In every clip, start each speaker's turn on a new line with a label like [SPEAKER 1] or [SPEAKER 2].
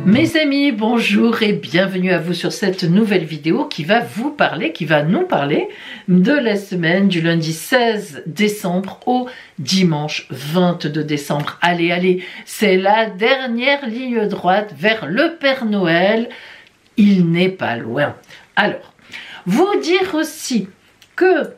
[SPEAKER 1] Mes amis, bonjour et bienvenue à vous sur cette nouvelle vidéo qui va vous parler, qui va nous parler de la semaine du lundi 16 décembre au dimanche 22 décembre. Allez, c'est la dernière ligne droite vers le Père Noël. Il n'est pas loin. Alors, vous dire aussi que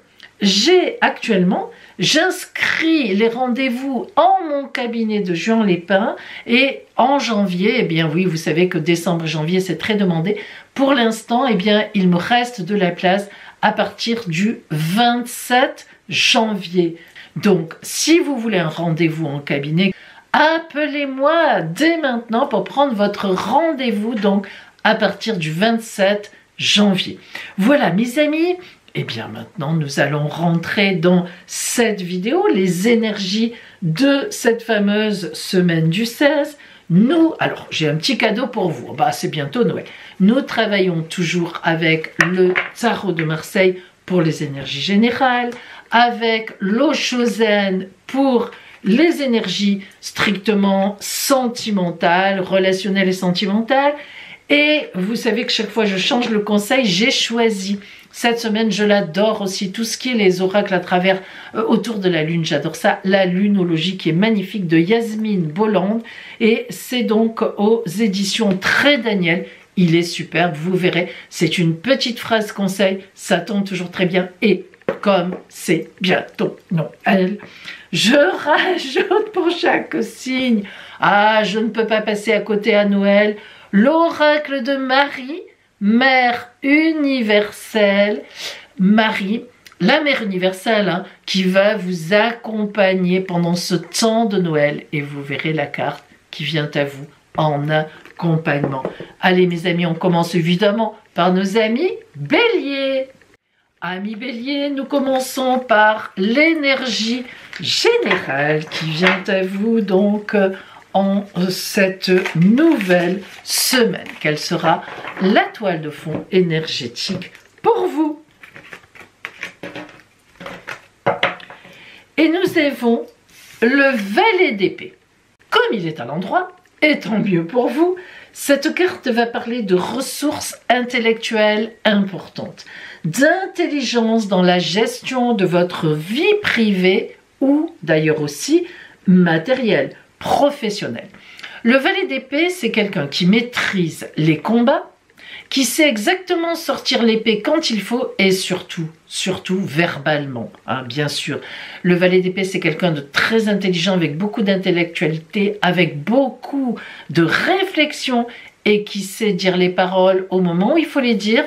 [SPEAKER 1] j'inscris les rendez-vous en mon cabinet de Juan Lépin et en janvier, eh bien oui, vous savez que décembre et janvier c'est très demandé. Pour l'instant, eh bien il me reste de la place à partir du 27 janvier. Donc, si vous voulez un rendez-vous en cabinet, appelez-moi dès maintenant pour prendre votre rendez-vous, donc à partir du 27 janvier. Voilà mes amis. Et bien maintenant, nous allons rentrer dans cette vidéo, les énergies de cette fameuse semaine du 16. Alors j'ai un petit cadeau pour vous, c'est bientôt Noël. Nous travaillons toujours avec le tarot de Marseille pour les énergies générales, avec l'Oshozen pour les énergies strictement sentimentales, relationnelles et sentimentales. Et vous savez que chaque fois je change le conseil, j'ai choisi cette semaine, je l'adore aussi, tout ce qui est les oracles à travers, autour de la lune, j'adore ça, la lunologie qui est magnifique de Yasmine Bolland, et c'est donc aux éditions Très Daniel, il est superbe, vous verrez, c'est une petite phrase conseil, ça tombe toujours très bien, et comme c'est bientôt Noël, je rajoute pour chaque signe, je ne peux pas passer à côté à Noël, l'oracle de Marie, Mère universelle, Marie, la Mère universelle, qui va vous accompagner pendant ce temps de Noël. Et vous verrez la carte qui vient à vous en accompagnement. Allez mes amis, on commence évidemment par nos amis Bélier. Amis Bélier, nous commençons par l'énergie générale qui vient à vous donc en cette nouvelle semaine. Quelle sera la toile de fond énergétique pour vous? Et nous avons le valet d'épée. Comme il est à l'endroit, et tant mieux pour vous, cette carte va parler de ressources intellectuelles importantes, d'intelligence dans la gestion de votre vie privée ou d'ailleurs aussi matérielle, professionnel. Le valet d'épée, c'est quelqu'un qui maîtrise les combats, qui sait exactement sortir l'épée quand il faut et surtout verbalement, bien sûr. Le valet d'épée, c'est quelqu'un de très intelligent, avec beaucoup d'intellectualité, avec beaucoup de réflexion et qui sait dire les paroles au moment où il faut les dire,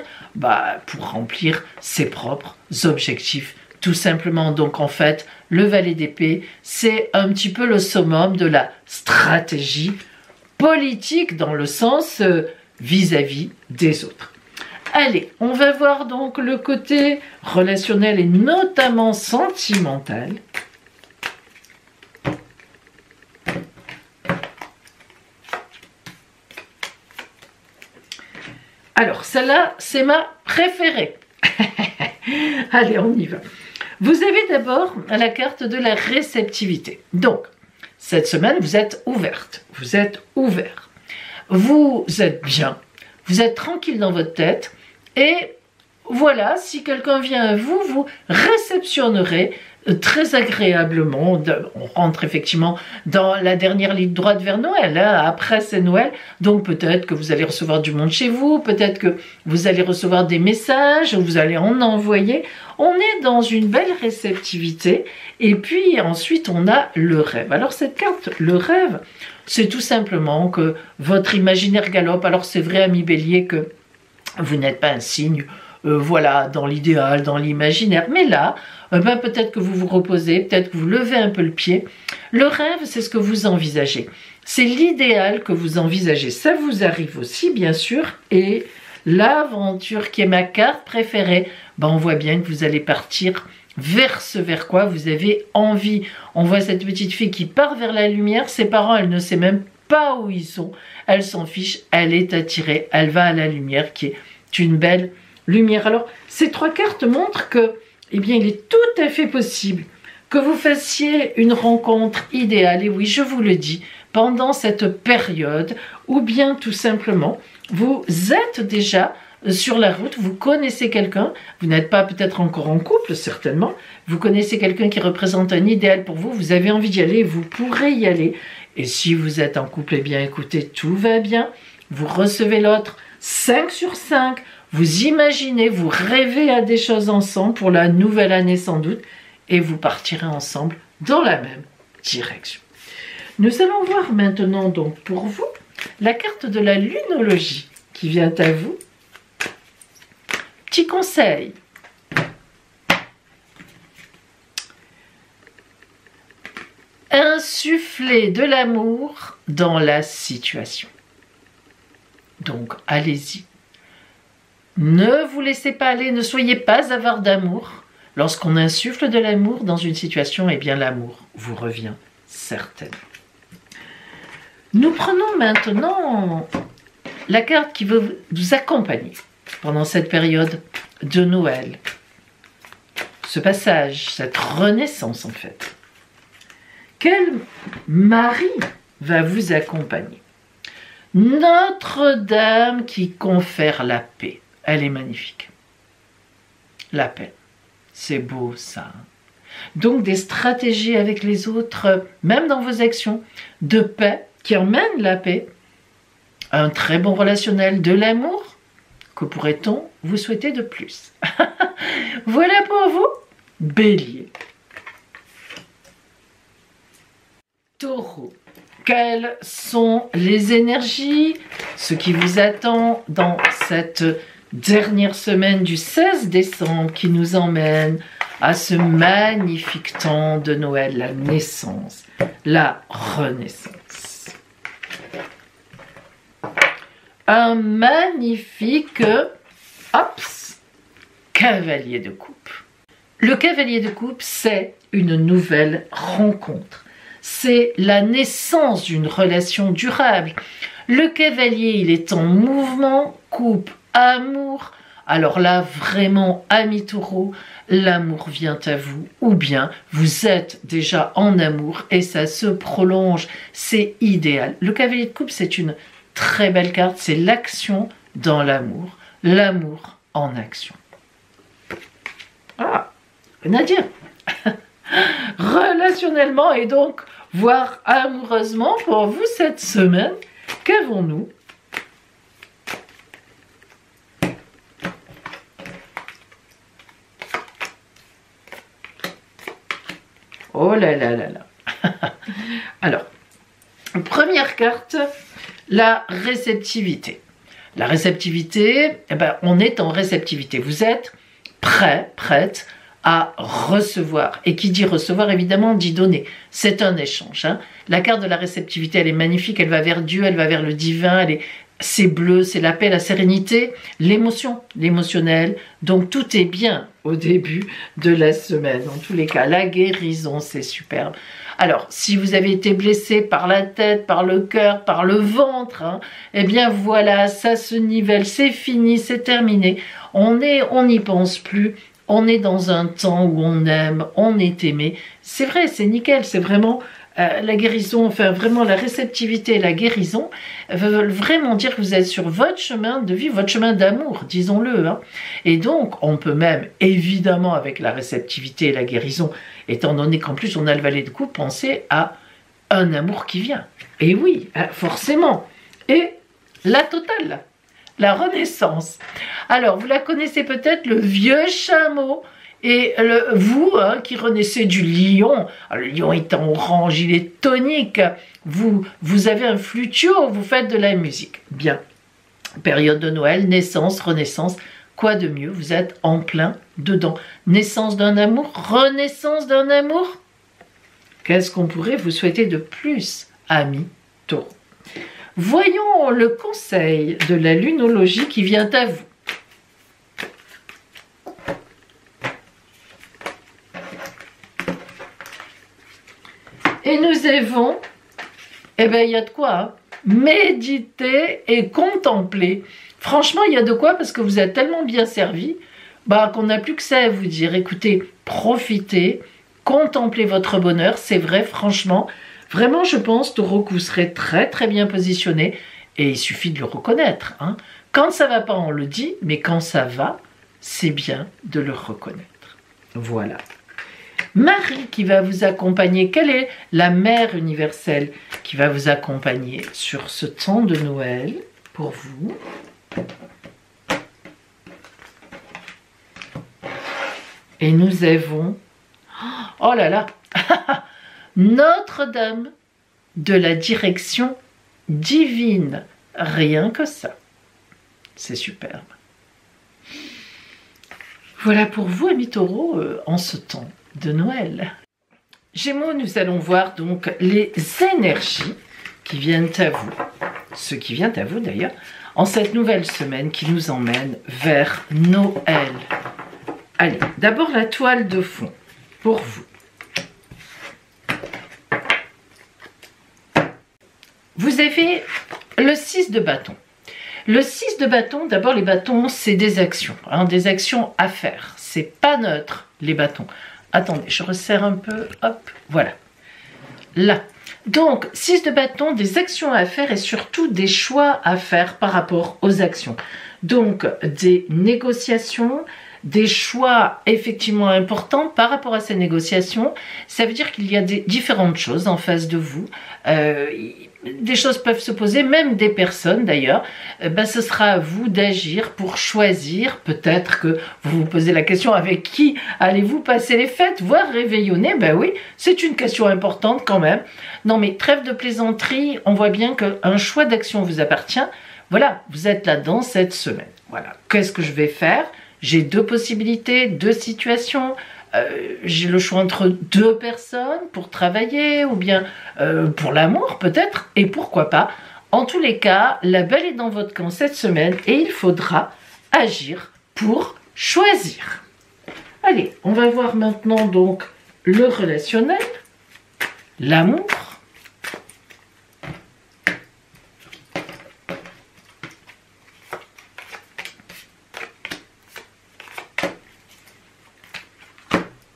[SPEAKER 1] pour remplir ses propres objectifs. Tout simplement, donc en fait, le valet d'épée, c'est un petit peu le summum de la stratégie politique dans le sens vis-à-vis des autres. Allez, on va voir donc le côté relationnel et notamment sentimental. Alors, celle-là, c'est ma préférée. Allez, on y va. Vous avez d'abord la carte de la réceptivité. Donc, cette semaine, vous êtes ouverte, vous êtes ouvert. Vous êtes bien, vous êtes tranquille dans votre tête et voilà, si quelqu'un vient à vous, vous réceptionnerez très agréablement. On rentre effectivement dans la dernière ligne droite vers Noël, après c'est Noël, donc peut-être que vous allez recevoir du monde chez vous, peut-être que vous allez recevoir des messages, vous allez en envoyer. On est dans une belle réceptivité et puis ensuite on a le rêve. Alors cette carte, le rêve, c'est tout simplement que votre imaginaire galope. Alors c'est vrai, ami Bélier, que vous n'êtes pas un signe, voilà, dans l'idéal, dans l'imaginaire, mais là, peut-être que vous vous reposez, peut-être que vous levez un peu le pied. Le rêve, c'est ce que vous envisagez. C'est l'idéal que vous envisagez. Ça vous arrive aussi, bien sûr, et l'aventure qui est ma carte préférée, on voit bien que vous allez partir vers ce vers quoi vous avez envie. On voit cette petite fille qui part vers la lumière, ses parents, elle ne sait même pas où ils sont, elle s'en fiche, elle est attirée, elle va à la lumière qui est une belle lumière. Alors, ces trois cartes montrent que, il est tout à fait possible que vous fassiez une rencontre idéale, et oui, je vous le dis, pendant cette période, ou bien tout simplement, vous êtes déjà sur la route, vous connaissez quelqu'un, vous n'êtes pas peut-être encore en couple, certainement, vous connaissez quelqu'un qui représente un idéal pour vous, vous avez envie d'y aller, vous pourrez y aller. Et si vous êtes en couple, eh bien écoutez, tout va bien, vous recevez l'autre 5 sur 5, vous imaginez, vous rêvez à des choses ensemble pour la nouvelle année sans doute, et vous partirez ensemble dans la même direction. Nous allons voir maintenant donc pour vous la carte de la lunologie qui vient à vous. Petit conseil. Insuffler de l'amour dans la situation. Donc, allez-y. Ne vous laissez pas aller, ne soyez pas avare d'amour. Lorsqu'on insuffle de l'amour dans une situation, eh bien l'amour vous revient certainement. Nous prenons maintenant la carte qui veut vous accompagner pendant cette période de Noël. Ce passage, cette renaissance en fait. Quel mari va vous accompagner? Notre-Dame qui confère la paix. Elle est magnifique. La paix. C'est beau ça. Donc des stratégies avec les autres, même dans vos actions, de paix qui emmènent la paix, un très bon relationnel, de l'amour. Que pourrait-on vous souhaiter de plus? Voilà pour vous, Bélier. Taureau. Quelles sont les énergies, ce qui vous attend dans cette dernière semaine du 16 décembre qui nous emmène à ce magnifique temps de Noël, la naissance, la renaissance. Un magnifique cavalier de coupe. Le cavalier de coupe, c'est une nouvelle rencontre. C'est la naissance d'une relation durable. Le cavalier, il est en mouvement, coupe, amour. Alors là, vraiment, ami taureau, l'amour vient à vous. Ou bien, vous êtes déjà en amour et ça se prolonge. C'est idéal. Le cavalier de coupe, c'est une très belle carte. C'est l'action dans l'amour. L'amour en action. Ah, rien à dire. Relationnellement et donc, voire amoureusement pour vous cette semaine, qu'avons-nous? Oh là là là là. Alors, première carte, la réceptivité. La réceptivité, eh ben, on est en réceptivité. Vous êtes prêt, prête à recevoir. Et qui dit recevoir, évidemment, dit donner. C'est un échange. Hein. La carte de la réceptivité, elle est magnifique. Elle va vers Dieu, elle va vers le divin. C'est bleu, c'est la paix, la sérénité, l'émotion, l'émotionnel. Donc tout est bien au début de la semaine. En tous les cas, la guérison, c'est superbe. Alors, si vous avez été blessé par la tête, par le cœur, par le ventre, hein, eh bien voilà, ça se nivelle, c'est fini, c'est terminé. On n'y pense plus. On est dans un temps où on aime, on est aimé. C'est vrai, c'est nickel, c'est vraiment la guérison, enfin vraiment la réceptivité et la guérison veulent vraiment dire que vous êtes sur votre chemin de vie, votre chemin d'amour, disons-le. Hein. Et donc, on peut même, évidemment, avec la réceptivité et la guérison, étant donné qu'en plus on a le valet de coupe, penser à un amour qui vient. Et oui, forcément. Et la totale. La renaissance. Alors, vous la connaissez peut-être, le vieux chameau. Et vous, hein, qui renaissez du lion, alors, le lion est en orange, il est tonique. Vous avez un flutio, vous faites de la musique. Bien. Période de Noël, naissance, renaissance. Quoi de mieux? Vous êtes en plein dedans. Naissance d'un amour, renaissance d'un amour. Qu'est-ce qu'on pourrait vous souhaiter de plus, amis taureaux? Voyons le conseil de la lunologie qui vient à vous. Et nous avons, eh bien il y a de quoi, hein, méditer et contempler. Franchement, il y a de quoi parce que vous êtes tellement bien servi qu'on n'a plus que ça à vous dire. Écoutez, profitez, contemplez votre bonheur, c'est vrai, franchement. Vraiment, je pense, Taureau, que vous serez très très bien positionné et il suffit de le reconnaître. Hein. Quand ça va pas, on le dit, mais quand ça va, c'est bien de le reconnaître. Voilà. Marie qui va vous accompagner. Quelle est la mère universelle qui va vous accompagner sur ce temps de Noël pour vous? Et nous avons, oh là là, Notre-Dame de la direction divine. Rien que ça. C'est superbe. Voilà pour vous, amis taureaux, en ce temps de Noël. Gémeaux, nous allons voir donc les énergies qui viennent à vous, ce qui vient à vous d'ailleurs, en cette nouvelle semaine qui nous emmène vers Noël. Allez, d'abord la toile de fond pour vous. Vous avez le 6 de bâton. Le 6 de bâton, d'abord les bâtons, c'est des actions à faire. C'est pas neutre, les bâtons. Attendez, je resserre un peu, hop, voilà. Là. Donc, 6 de bâton, des actions à faire et surtout des choix à faire par rapport aux actions. Donc, des négociations, des choix effectivement importants par rapport à ces négociations. Ça veut dire qu'il y a différentes choses en face de vous. Des choses peuvent se poser, même des personnes d'ailleurs. Ce sera à vous d'agir pour choisir. Peut-être que vous vous posez la question, avec qui allez-vous passer les fêtes, voire réveillonner? Ben oui, c'est une question importante quand même. Non mais trêve de plaisanterie, on voit bien qu'un choix d'action vous appartient. Voilà, vous êtes là-dedans cette semaine. Voilà, qu'est-ce que je vais faire? J'ai deux possibilités, deux situations. J'ai le choix entre deux personnes pour travailler ou bien pour l'amour peut-être, et pourquoi pas. En tous les cas, la belle est dans votre camp cette semaine et il faudra agir pour choisir. Allez, on va voir maintenant donc le relationnel, l'amour.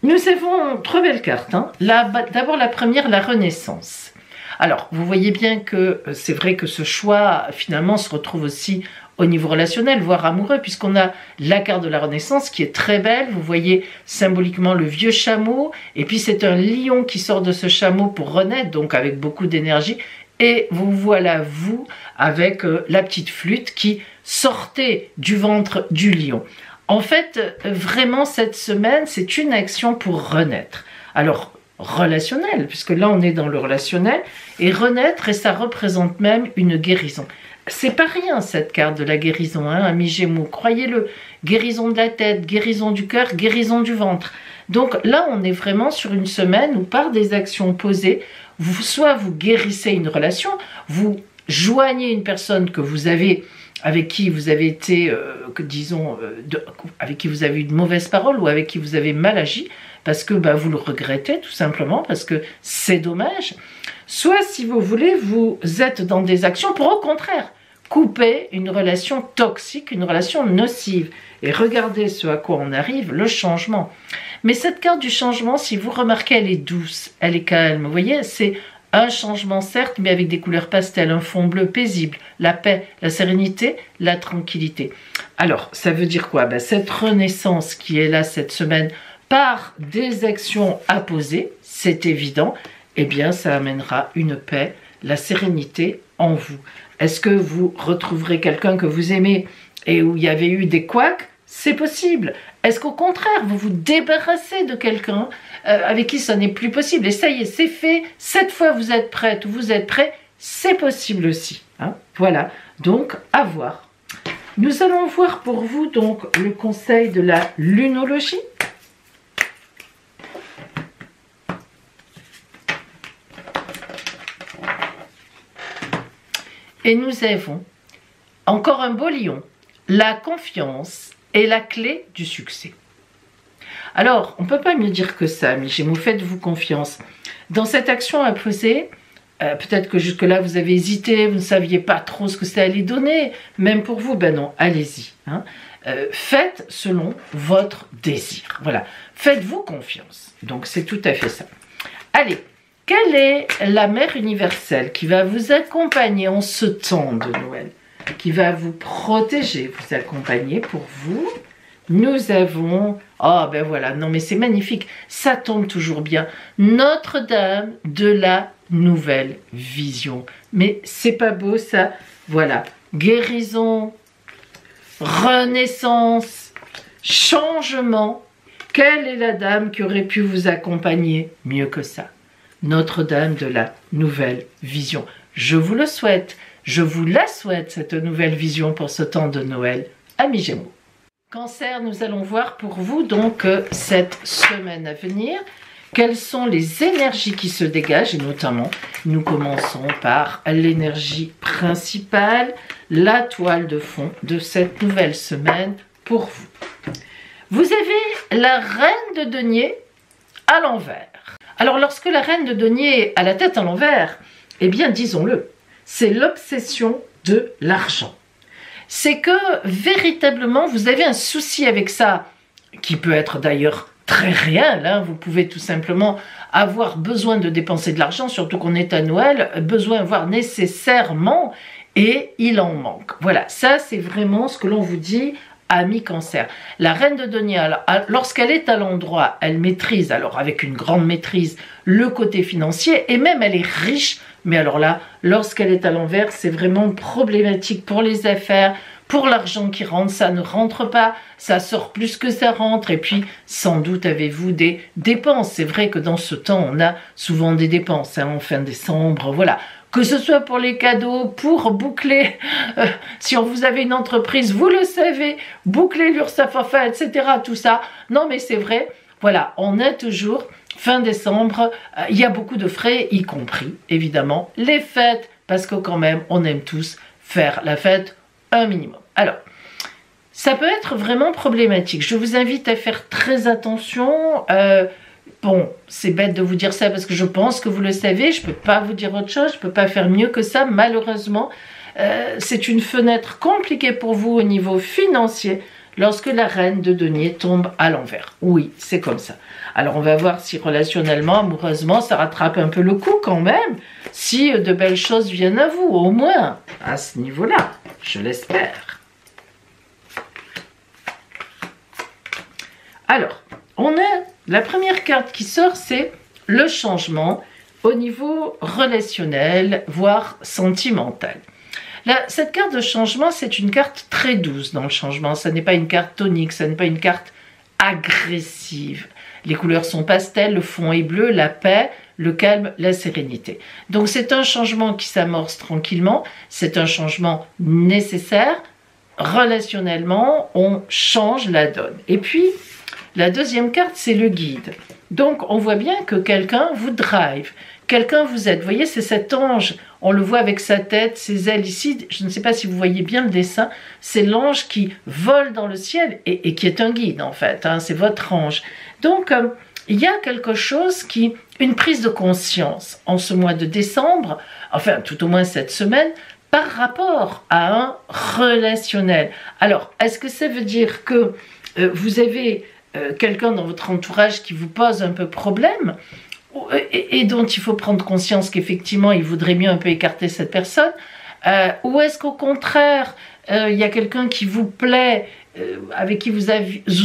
[SPEAKER 1] Nous avons trois belles cartes. Hein. D'abord la première, la Renaissance. Alors, vous voyez bien que c'est vrai que ce choix, finalement, se retrouve aussi au niveau relationnel, voire amoureux, puisqu'on a la carte de la Renaissance qui est très belle. Vous voyez symboliquement le vieux chameau, et puis c'est un lion qui sort de ce chameau pour renaître, donc avec beaucoup d'énergie. Et vous voilà, vous, avec la petite flûte qui sortait du ventre du lion. En fait, vraiment, cette semaine, c'est une action pour renaître. Alors, relationnel, puisque là, on est dans le relationnel, et renaître, et ça représente même une guérison. C'est pas rien, cette carte de la guérison, hein, amis Gémeaux, croyez-le. Guérison de la tête, guérison du cœur, guérison du ventre. Donc là, on est vraiment sur une semaine où, par des actions posées, soit vous guérissez une relation, vous joignez une personne que vous avez, avec qui vous avez été, avec qui vous avez eu de mauvaises paroles ou avec qui vous avez mal agi, parce que vous le regrettez tout simplement, parce que c'est dommage. Soit, si vous voulez, vous êtes dans des actions pour, au contraire, couper une relation toxique, une relation nocive. Et regardez ce à quoi on arrive, le changement. Mais cette carte du changement, si vous remarquez, elle est douce, elle est calme. Vous voyez, c'est un changement certes, mais avec des couleurs pastel, un fond bleu paisible, la paix, la sérénité, la tranquillité. Alors, ça veut dire quoi? Cette renaissance qui est là cette semaine, par des actions à poser, c'est évident, eh bien ça amènera une paix, la sérénité en vous. Est-ce que vous retrouverez quelqu'un que vous aimez et où il y avait eu des couacs? C'est possible. Est-ce qu'au contraire, vous vous débarrassez de quelqu'un avec qui ça n'est plus possible? Et ça y est, c'est fait. Cette fois, vous êtes prête ou vous êtes prêt, c'est possible aussi. Hein, voilà, donc à voir. Nous allons voir pour vous donc le conseil de la lunologie. Et nous avons encore un beau lion, la confiance est la clé du succès. Alors, on ne peut pas mieux dire que ça, mes Gémeaux, faites-vous confiance. Dans cette action à poser, peut-être que jusque-là vous avez hésité, vous ne saviez pas trop ce que ça allait donner, même pour vous, ben non, allez-y. Hein. Faites selon votre désir. Voilà, faites-vous confiance. Donc c'est tout à fait ça. Allez, quelle est la mère universelle qui va vous accompagner en ce temps de Noël, qui va vous protéger, vous accompagner pour vous? Nous avons, oh ben voilà, non mais c'est magnifique, ça tombe toujours bien, Notre-Dame de la nouvelle vision. Mais c'est pas beau ça? Voilà, guérison, renaissance, changement. Quelle est la dame qui aurait pu vous accompagner mieux que ça? Notre-Dame de la nouvelle vision. Je vous le souhaite, je vous la souhaite, cette nouvelle vision pour ce temps de Noël, amis Gémeaux. Cancer, nous allons voir pour vous donc cette semaine à venir, quelles sont les énergies qui se dégagent, et notamment, nous commençons par l'énergie principale, la toile de fond de cette nouvelle semaine pour vous. Vous avez la reine de denier à l'envers. Alors, lorsque la reine de denier a la tête à l'envers, eh bien, disons-le, c'est l'obsession de l'argent. C'est que, véritablement, vous avez un souci avec ça, qui peut être d'ailleurs très réel, hein. Vous pouvez tout simplement avoir besoin de dépenser de l'argent, surtout qu'on est à Noël, besoin, voire nécessairement, et il en manque. Voilà, ça c'est vraiment ce que l'on vous dit, amis Cancer. La reine de denier, lorsqu'elle est à l'endroit, elle maîtrise, alors avec une grande maîtrise, le côté financier, et même elle est riche. Mais alors là, lorsqu'elle est à l'envers, c'est vraiment problématique pour les affaires, pour l'argent qui rentre, ça ne rentre pas, ça sort plus que ça rentre. Et puis, sans doute avez-vous des dépenses. C'est vrai que dans ce temps, on a souvent des dépenses, hein, en fin décembre, voilà. Que ce soit pour les cadeaux, pour boucler, si vous avez une entreprise, vous le savez, boucler l'URSSAF, etc., tout ça. Non, mais c'est vrai, voilà, on a toujours... Fin décembre, il y a beaucoup de frais, y compris, évidemment, les fêtes, parce que quand même, on aime tous faire la fête un minimum. Alors, ça peut être vraiment problématique. Je vous invite à faire très attention. Bon, c'est bête de vous dire ça parce que je pense que vous le savez. Je ne peux pas vous dire autre chose. Je ne peux pas faire mieux que ça, malheureusement. C'est une fenêtre compliquée pour vous au niveau financier lorsque la reine de denier tombe à l'envers. Oui, c'est comme ça. Alors, on va voir si relationnellement, amoureusement, ça rattrape un peu le coup quand même, si de belles choses viennent à vous, au moins, à ce niveau-là, je l'espère. Alors, on a la première carte qui sort, c'est le changement au niveau relationnel, voire sentimental. Là, cette carte de changement, c'est une carte très douce dans le changement. Ça n'est pas une carte tonique, ça n'est pas une carte agressive. Les couleurs sont pastel, le fond est bleu, la paix, le calme, la sérénité. Donc c'est un changement qui s'amorce tranquillement, c'est un changement nécessaire. Relationnellement, on change la donne. Et puis, la deuxième carte, c'est le guide. Donc on voit bien que quelqu'un vous drive, quelqu'un vous aide. Vous voyez, c'est cet ange, on le voit avec sa tête, ses ailes ici. Je ne sais pas si vous voyez bien le dessin. C'est l'ange qui vole dans le ciel et qui est un guide en fait. Hein, c'est votre ange. Donc, il y a quelque chose qui, une prise de conscience en ce mois de décembre, enfin tout au moins cette semaine, par rapport à un relationnel. Alors, est-ce que ça veut dire que vous avez quelqu'un dans votre entourage qui vous pose un peu problème et dont il faut prendre conscience qu'effectivement il vaudrait mieux un peu écarter cette personne, ou est-ce qu'au contraire il y a quelqu'un qui vous plaît, avec qui vous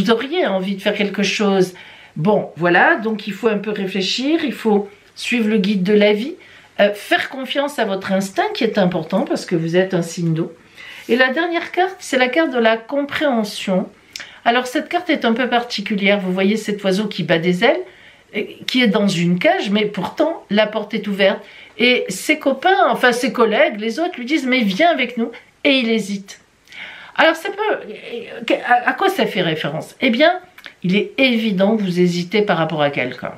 [SPEAKER 1] auriez envie de faire quelque chose? Bon, voilà, donc il faut un peu réfléchir, il faut suivre le guide de la vie, faire confiance à votre instinct qui est important parce que vous êtes un signe d'eau. Et la dernière carte, c'est la carte de la compréhension. Alors cette carte est un peu particulière, vous voyez cet oiseau qui bat des ailes, qui est dans une cage, mais pourtant la porte est ouverte. Et ses copains, enfin ses collègues, les autres lui disent « mais viens avec nous » et il hésite. Alors ça peut... À quoi ça fait référence? Eh bien, il est évident que vous hésitez par rapport à quelqu'un.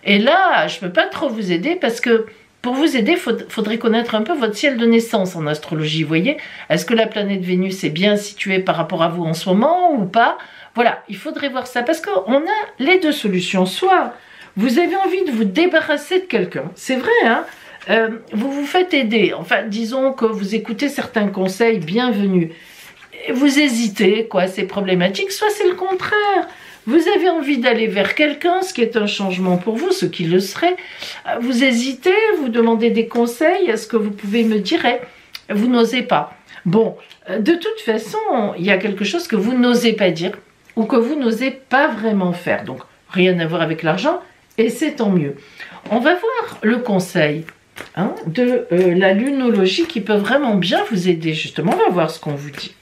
[SPEAKER 1] Et là, je ne peux pas trop vous aider parce que pour vous aider, il faudrait connaître un peu votre ciel de naissance en astrologie, vous voyez. Est-ce que la planète Vénus est bien située par rapport à vous en ce moment ou pas? Voilà, il faudrait voir ça parce qu'on a les deux solutions. Soit vous avez envie de vous débarrasser de quelqu'un, c'est vrai, hein, vous vous faites aider, enfin disons que vous écoutez certains conseils bienvenus, vous hésitez, quoi, c'est problématique, soit c'est le contraire, Vous avez envie d'aller vers quelqu'un, ce qui est un changement pour vous, ce qui le serait. Vous hésitez, vous demandez des conseils, est-ce que vous pouvez me dire, vous n'osez pas. Bon, de toute façon, il y a quelque chose que vous n'osez pas dire ou que vous n'osez pas vraiment faire. Donc, rien à voir avec l'argent et c'est tant mieux. On va voir le conseil de la lunologie qui peut vraiment bien vous aider justement. On va voir ce qu'on vous dit.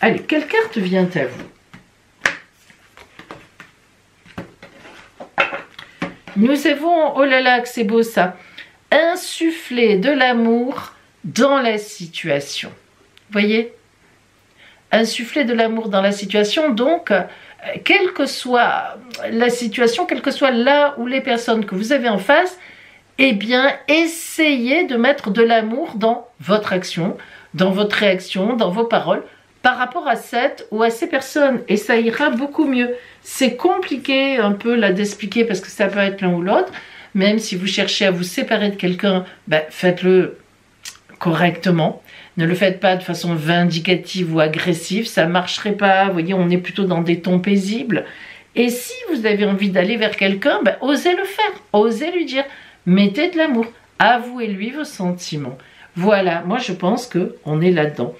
[SPEAKER 1] Allez, quelle carte vient à vous? Nous avons, oh là là, que c'est beau ça, insuffler de l'amour dans la situation. Voyez? Insuffler de l'amour dans la situation, donc, quelle que soit la situation, quelle que soit là où les personnes que vous avez en face, eh bien, essayez de mettre de l'amour dans votre action, dans votre réaction, dans vos paroles, par rapport à cette ou à ces personnes. Et ça ira beaucoup mieux. C'est compliqué un peu là d'expliquer parce que ça peut être l'un ou l'autre. Même si vous cherchez à vous séparer de quelqu'un, ben, faites-le correctement. Ne le faites pas de façon vindicative ou agressive. Ça ne marcherait pas. Vous voyez, on est plutôt dans des tons paisibles. Et si vous avez envie d'aller vers quelqu'un, ben, osez le faire. Osez lui dire. Mettez de l'amour. Avouez-lui vos sentiments. Voilà, moi je pense qu'on est là-dedans.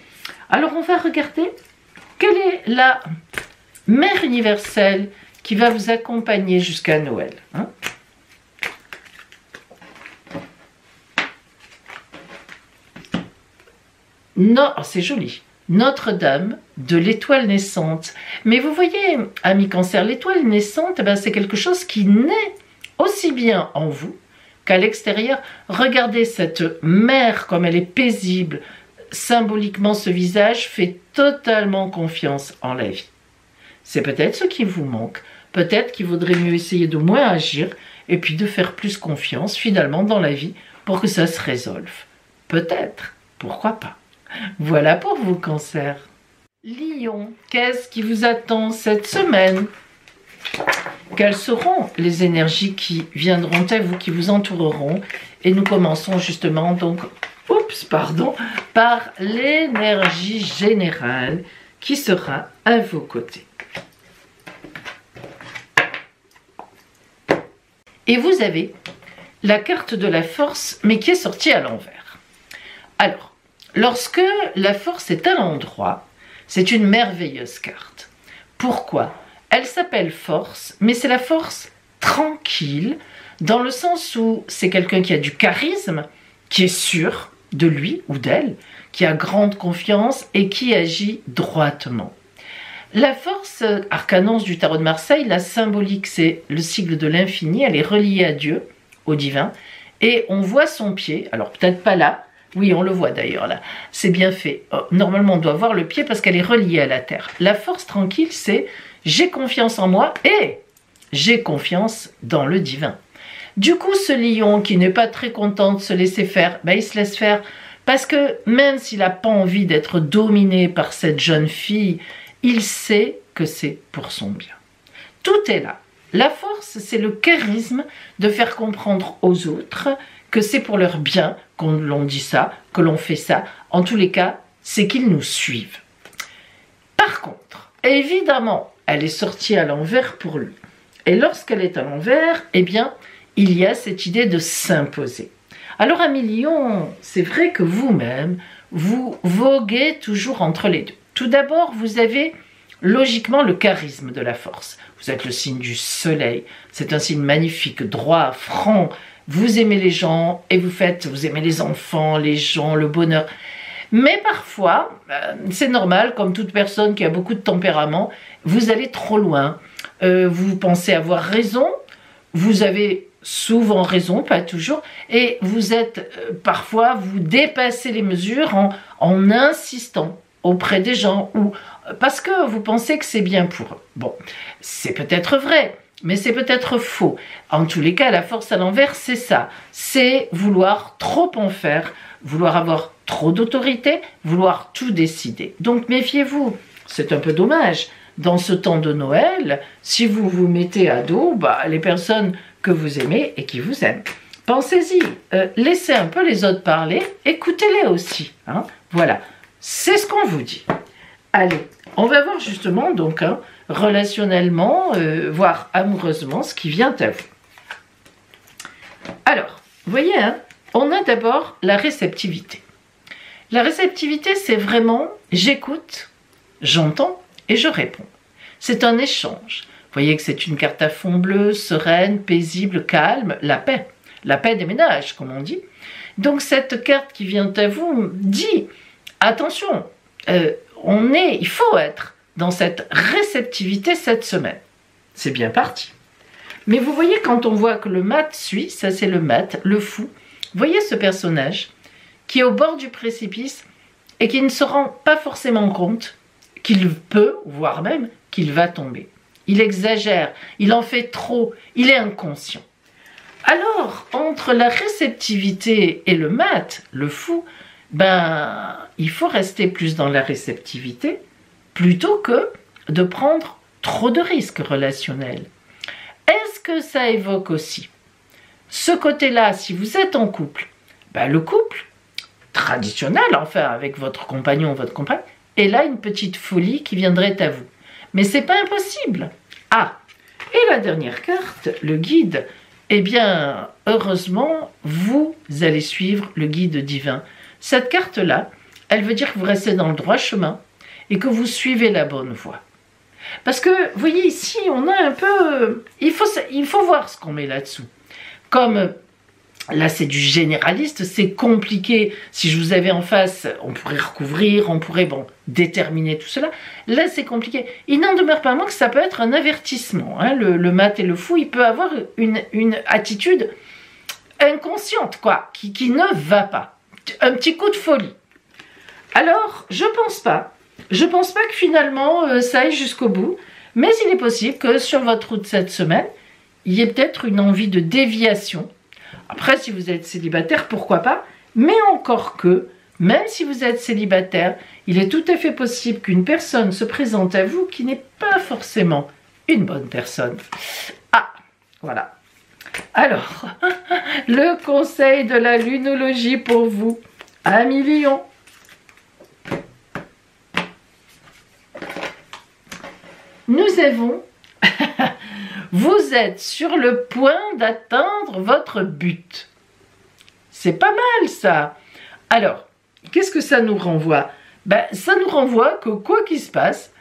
[SPEAKER 1] Alors on va regarder quelle est la mère universelle qui va vous accompagner jusqu'à Noël. Non, oh, c'est joli. Notre-Dame de l'étoile naissante. Mais vous voyez, amis Cancer, l'étoile naissante, ben, c'est quelque chose qui naît aussi bien en vous qu'à l'extérieur. Regardez cette mère comme elle est paisible. Symboliquement, ce visage fait totalement confiance en la vie. C'est peut-être ce qui vous manque. Peut-être qu'il vaudrait mieux essayer de moins agir et puis de faire plus confiance finalement dans la vie pour que ça se résolve. Peut-être. Pourquoi pas? Voilà pour vous, Cancer. Lion, qu'est-ce qui vous attend cette semaine? Quelles seront les énergies qui viendront à vous, qui vous entoureront? Et nous commençons justement donc, par l'énergie générale qui sera à vos côtés. Et vous avez la carte de la force, mais qui est sortie à l'envers. Alors, lorsque la force est à l'endroit, c'est une merveilleuse carte. Pourquoi? Elle s'appelle force, mais c'est la force tranquille, dans le sens où c'est quelqu'un qui a du charisme, qui est sûr de lui ou d'elle, qui a grande confiance et qui agit droitement. La force, arcanance du tarot de Marseille, la symbolique, c'est le sigle de l'infini, elle est reliée à Dieu, au divin, et on voit son pied, alors peut-être pas là, oui on le voit d'ailleurs là, c'est bien fait. Normalement on doit voir le pied parce qu'elle est reliée à la terre. La force tranquille, c'est j'ai confiance en moi et j'ai confiance dans le divin. Du coup, ce lion qui n'est pas très content de se laisser faire, ben, il se laisse faire parce que même s'il n'a pas envie d'être dominé par cette jeune fille, il sait que c'est pour son bien. Tout est là. La force, c'est le charisme de faire comprendre aux autres que c'est pour leur bien qu'on l'on dit ça, que l'on fait ça. En tous les cas, c'est qu'ils nous suivent. Par contre, évidemment, elle est sortie à l'envers pour lui. Et lorsqu'elle est à l'envers, eh bien, il y a cette idée de s'imposer. Alors, amis Lion, c'est vrai que vous-même, vous voguez toujours entre les deux. Tout d'abord, vous avez logiquement le charisme de la force. Vous êtes le signe du soleil. C'est un signe magnifique, droit, franc. Vous aimez les gens et vous aimez les enfants, les gens, le bonheur. Mais parfois, c'est normal, comme toute personne qui a beaucoup de tempérament, vous allez trop loin. Vous pensez avoir raison, vous avez souvent raison, pas toujours, et vous êtes parfois, vous dépassez les mesures en insistant auprès des gens ou parce que vous pensez que c'est bien pour eux. Bon, c'est peut-être vrai, mais c'est peut-être faux. En tous les cas, la force à l'envers, c'est ça. C'est vouloir trop en faire, vouloir avoir trop d'autorité, vouloir tout décider. Donc méfiez-vous, c'est un peu dommage. Dans ce temps de Noël, si vous vous mettez à dos les personnes que vous aimez et qui vous aiment. Pensez-y, laissez un peu les autres parler, écoutez-les aussi. Voilà, c'est ce qu'on vous dit. Allez, on va voir justement donc relationnellement, voire amoureusement, ce qui vient à vous. Alors, vous voyez, on a d'abord la réceptivité. La réceptivité, c'est vraiment j'écoute, j'entends et je réponds. C'est un échange. Vous voyez que c'est une carte à fond bleu, sereine, paisible, calme, la paix. La paix des ménages, comme on dit. Donc cette carte qui vient à vous dit, attention, il faut être dans cette réceptivité cette semaine. C'est bien parti. Mais vous voyez, quand on voit que le mat suit, ça c'est le mat, le fou, vous voyez ce personnage qui est au bord du précipice et qui ne se rend pas forcément compte qu'il peut, voire même qu'il va tomber. Il exagère, il en fait trop, il est inconscient. Alors, entre la réceptivité et le mat, le fou, il faut rester plus dans la réceptivité plutôt que de prendre trop de risques relationnels. Est-ce que ça évoque aussi ce côté-là, si vous êtes en couple, le couple traditionnel, enfin avec votre compagnon ou votre compagne, est là une petite folie qui viendrait à vous. Mais c'est pas impossible. Ah, et la dernière carte, le guide, eh bien, heureusement, vous allez suivre le guide divin. Cette carte-là, elle veut dire que vous restez dans le droit chemin et que vous suivez la bonne voie. Parce que, vous voyez, ici, on a un peu... Il faut voir ce qu'on met là-dessous. Comme, là, c'est du généraliste, c'est compliqué. Si je vous avais en face, on pourrait recouvrir, on pourrait, déterminer tout cela. Là, c'est compliqué. Il n'en demeure pas moins que ça peut être un avertissement. Le mat et le fou, il peut avoir une attitude inconsciente, quoi, qui ne va pas. Un petit coup de folie. Alors, je pense pas que finalement ça aille jusqu'au bout, mais il est possible que sur votre route cette semaine, il y ait peut-être une envie de déviation. Après, si vous êtes célibataire, pourquoi pas, mais encore que, même si vous êtes célibataire, il est tout à fait possible qu'une personne se présente à vous qui n'est pas forcément une bonne personne. Ah, voilà. Alors, le conseil de la lunologie pour vous, amis Lion. Nous avons, vous êtes sur le point d'atteindre votre but. C'est pas mal ça. Alors, qu'est-ce que ça nous renvoie? Ça nous renvoie que quoi qu'il se passe,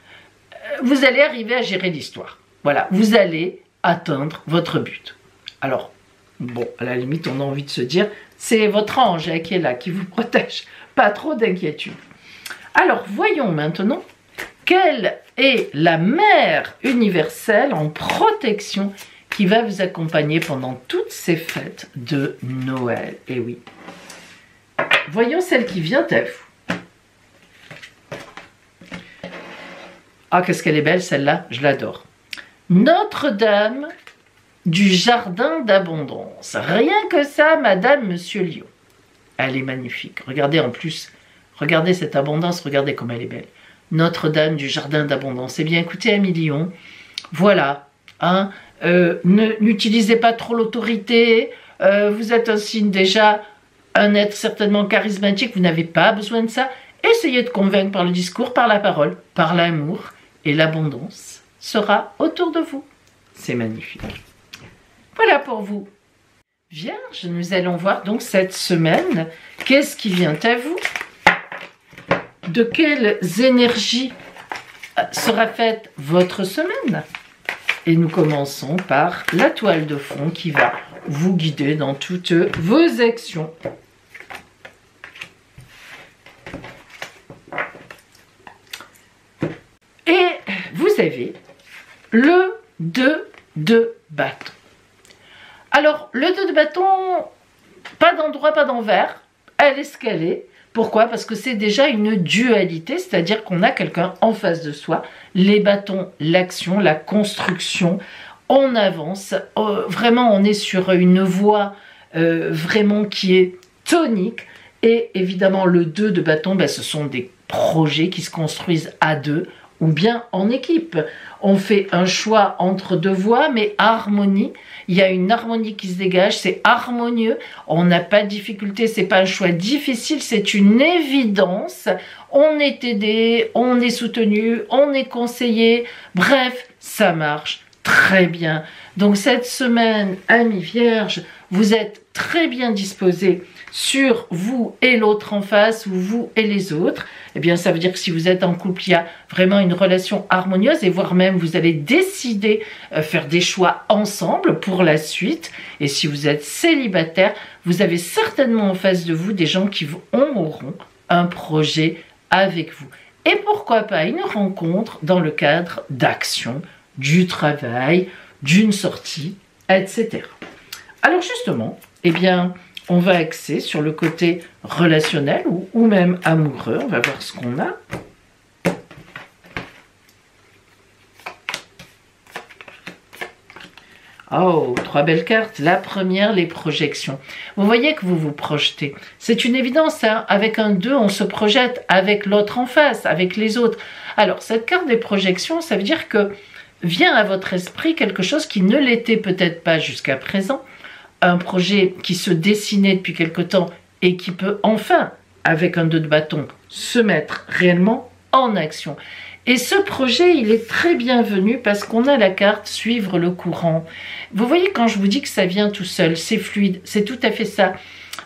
[SPEAKER 1] vous allez arriver à gérer l'histoire. Voilà, vous allez atteindre votre but. Alors, à la limite, on a envie de se dire, c'est votre ange qui est là, qui vous protège. Pas trop d'inquiétude. Alors, voyons maintenant quelle est la mère universelle en protection qui va vous accompagner pendant toutes ces fêtes de Noël. Et oui. Voyons celle qui vient à vous. Ah, qu'est-ce qu'elle est belle celle-là, je l'adore. Notre-Dame du Jardin d'Abondance. Rien que ça, Madame, Monsieur Lion. Elle est magnifique. Regardez en plus, regardez cette abondance, regardez comme elle est belle. Notre-Dame du Jardin d'Abondance. Eh bien, écoutez, amis Lion, voilà. N'utilisez pas trop l'autorité. Vous êtes un signe déjà, un être certainement charismatique. Vous n'avez pas besoin de ça. Essayez de convaincre par le discours, par la parole, par l'amour. Et l'abondance sera autour de vous. C'est magnifique. Voilà pour vous. Vierge, nous allons voir donc cette semaine, qu'est-ce qui vient à vous? De quelles énergies sera faite votre semaine? Et nous commençons par la toile de fond qui va vous guider dans toutes vos actions. Et vous avez le 2 de bâton. Alors, le 2 de bâton, pas d'endroit, pas d'envers, elle est ce qu'elle est. Pourquoi? Parce que c'est déjà une dualité, c'est-à-dire qu'on a quelqu'un en face de soi. Les bâtons, l'action, la construction, on avance. Vraiment, on est sur une voie vraiment qui est tonique. Et évidemment, le 2 de bâton, ce sont des projets qui se construisent à deux ou bien en équipe. On fait un choix entre deux voies, mais harmonie. Il y a une harmonie qui se dégage, c'est harmonieux. On n'a pas de difficulté, c'est pas un choix difficile, c'est une évidence. On est aidé, on est soutenu, on est conseillé. Bref, ça marche très bien. Donc cette semaine, amis vierges, vous êtes très bien disposés sur vous et l'autre en face, ou vous et les autres. Eh bien, ça veut dire que si vous êtes en couple, il y a vraiment une relation harmonieuse, et voire même vous allez décider faire des choix ensemble pour la suite. Et si vous êtes célibataire, vous avez certainement en face de vous des gens qui auront un projet avec vous. Et pourquoi pas une rencontre dans le cadre d'actions, du travail, d'une sortie, etc. Alors justement, eh bien, on va axer sur le côté relationnel ou même amoureux. On va voir ce qu'on a. Oh, 3 belles cartes. La première, les projections. Vous voyez que vous vous projetez. C'est une évidence, hein. Avec un 2, on se projette avec l'autre en face, avec les autres. Alors, cette carte des projections, ça veut dire que vient à votre esprit quelque chose qui ne l'était peut-être pas jusqu'à présent. Un projet qui se dessinait depuis quelque temps et qui peut enfin, avec un 2 de bâton, se mettre réellement en action. Et ce projet, il est très bienvenu parce qu'on a la carte suivre le courant. Vous voyez, quand je vous dis que ça vient tout seul, c'est fluide, c'est tout à fait ça.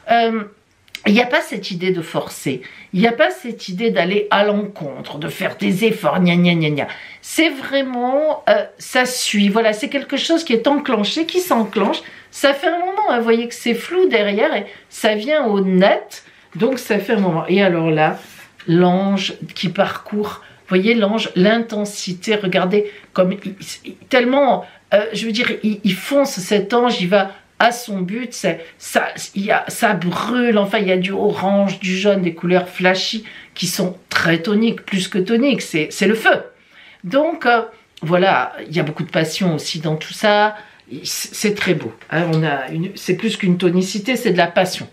[SPEAKER 1] Il n'y a pas cette idée de forcer, il n'y a pas cette idée d'aller à l'encontre, de faire des efforts, gna gna gna gna. C'est vraiment, ça suit, voilà, c'est quelque chose qui est enclenché, qui s'enclenche. Ça fait un moment, hein, vous voyez que c'est flou derrière et ça vient au net, donc ça fait un moment. Et alors là, l'ange qui parcourt, vous voyez l'ange, l'intensité, regardez, comme tellement, je veux dire, il fonce cet ange, il va à son but, ça brûle, enfin il y a du orange, du jaune, des couleurs flashy qui sont très toniques, plus que toniques, c'est le feu. Donc voilà, il y a beaucoup de passion aussi dans tout ça, c'est très beau, hein, c'est plus qu'une tonicité, c'est de la passion.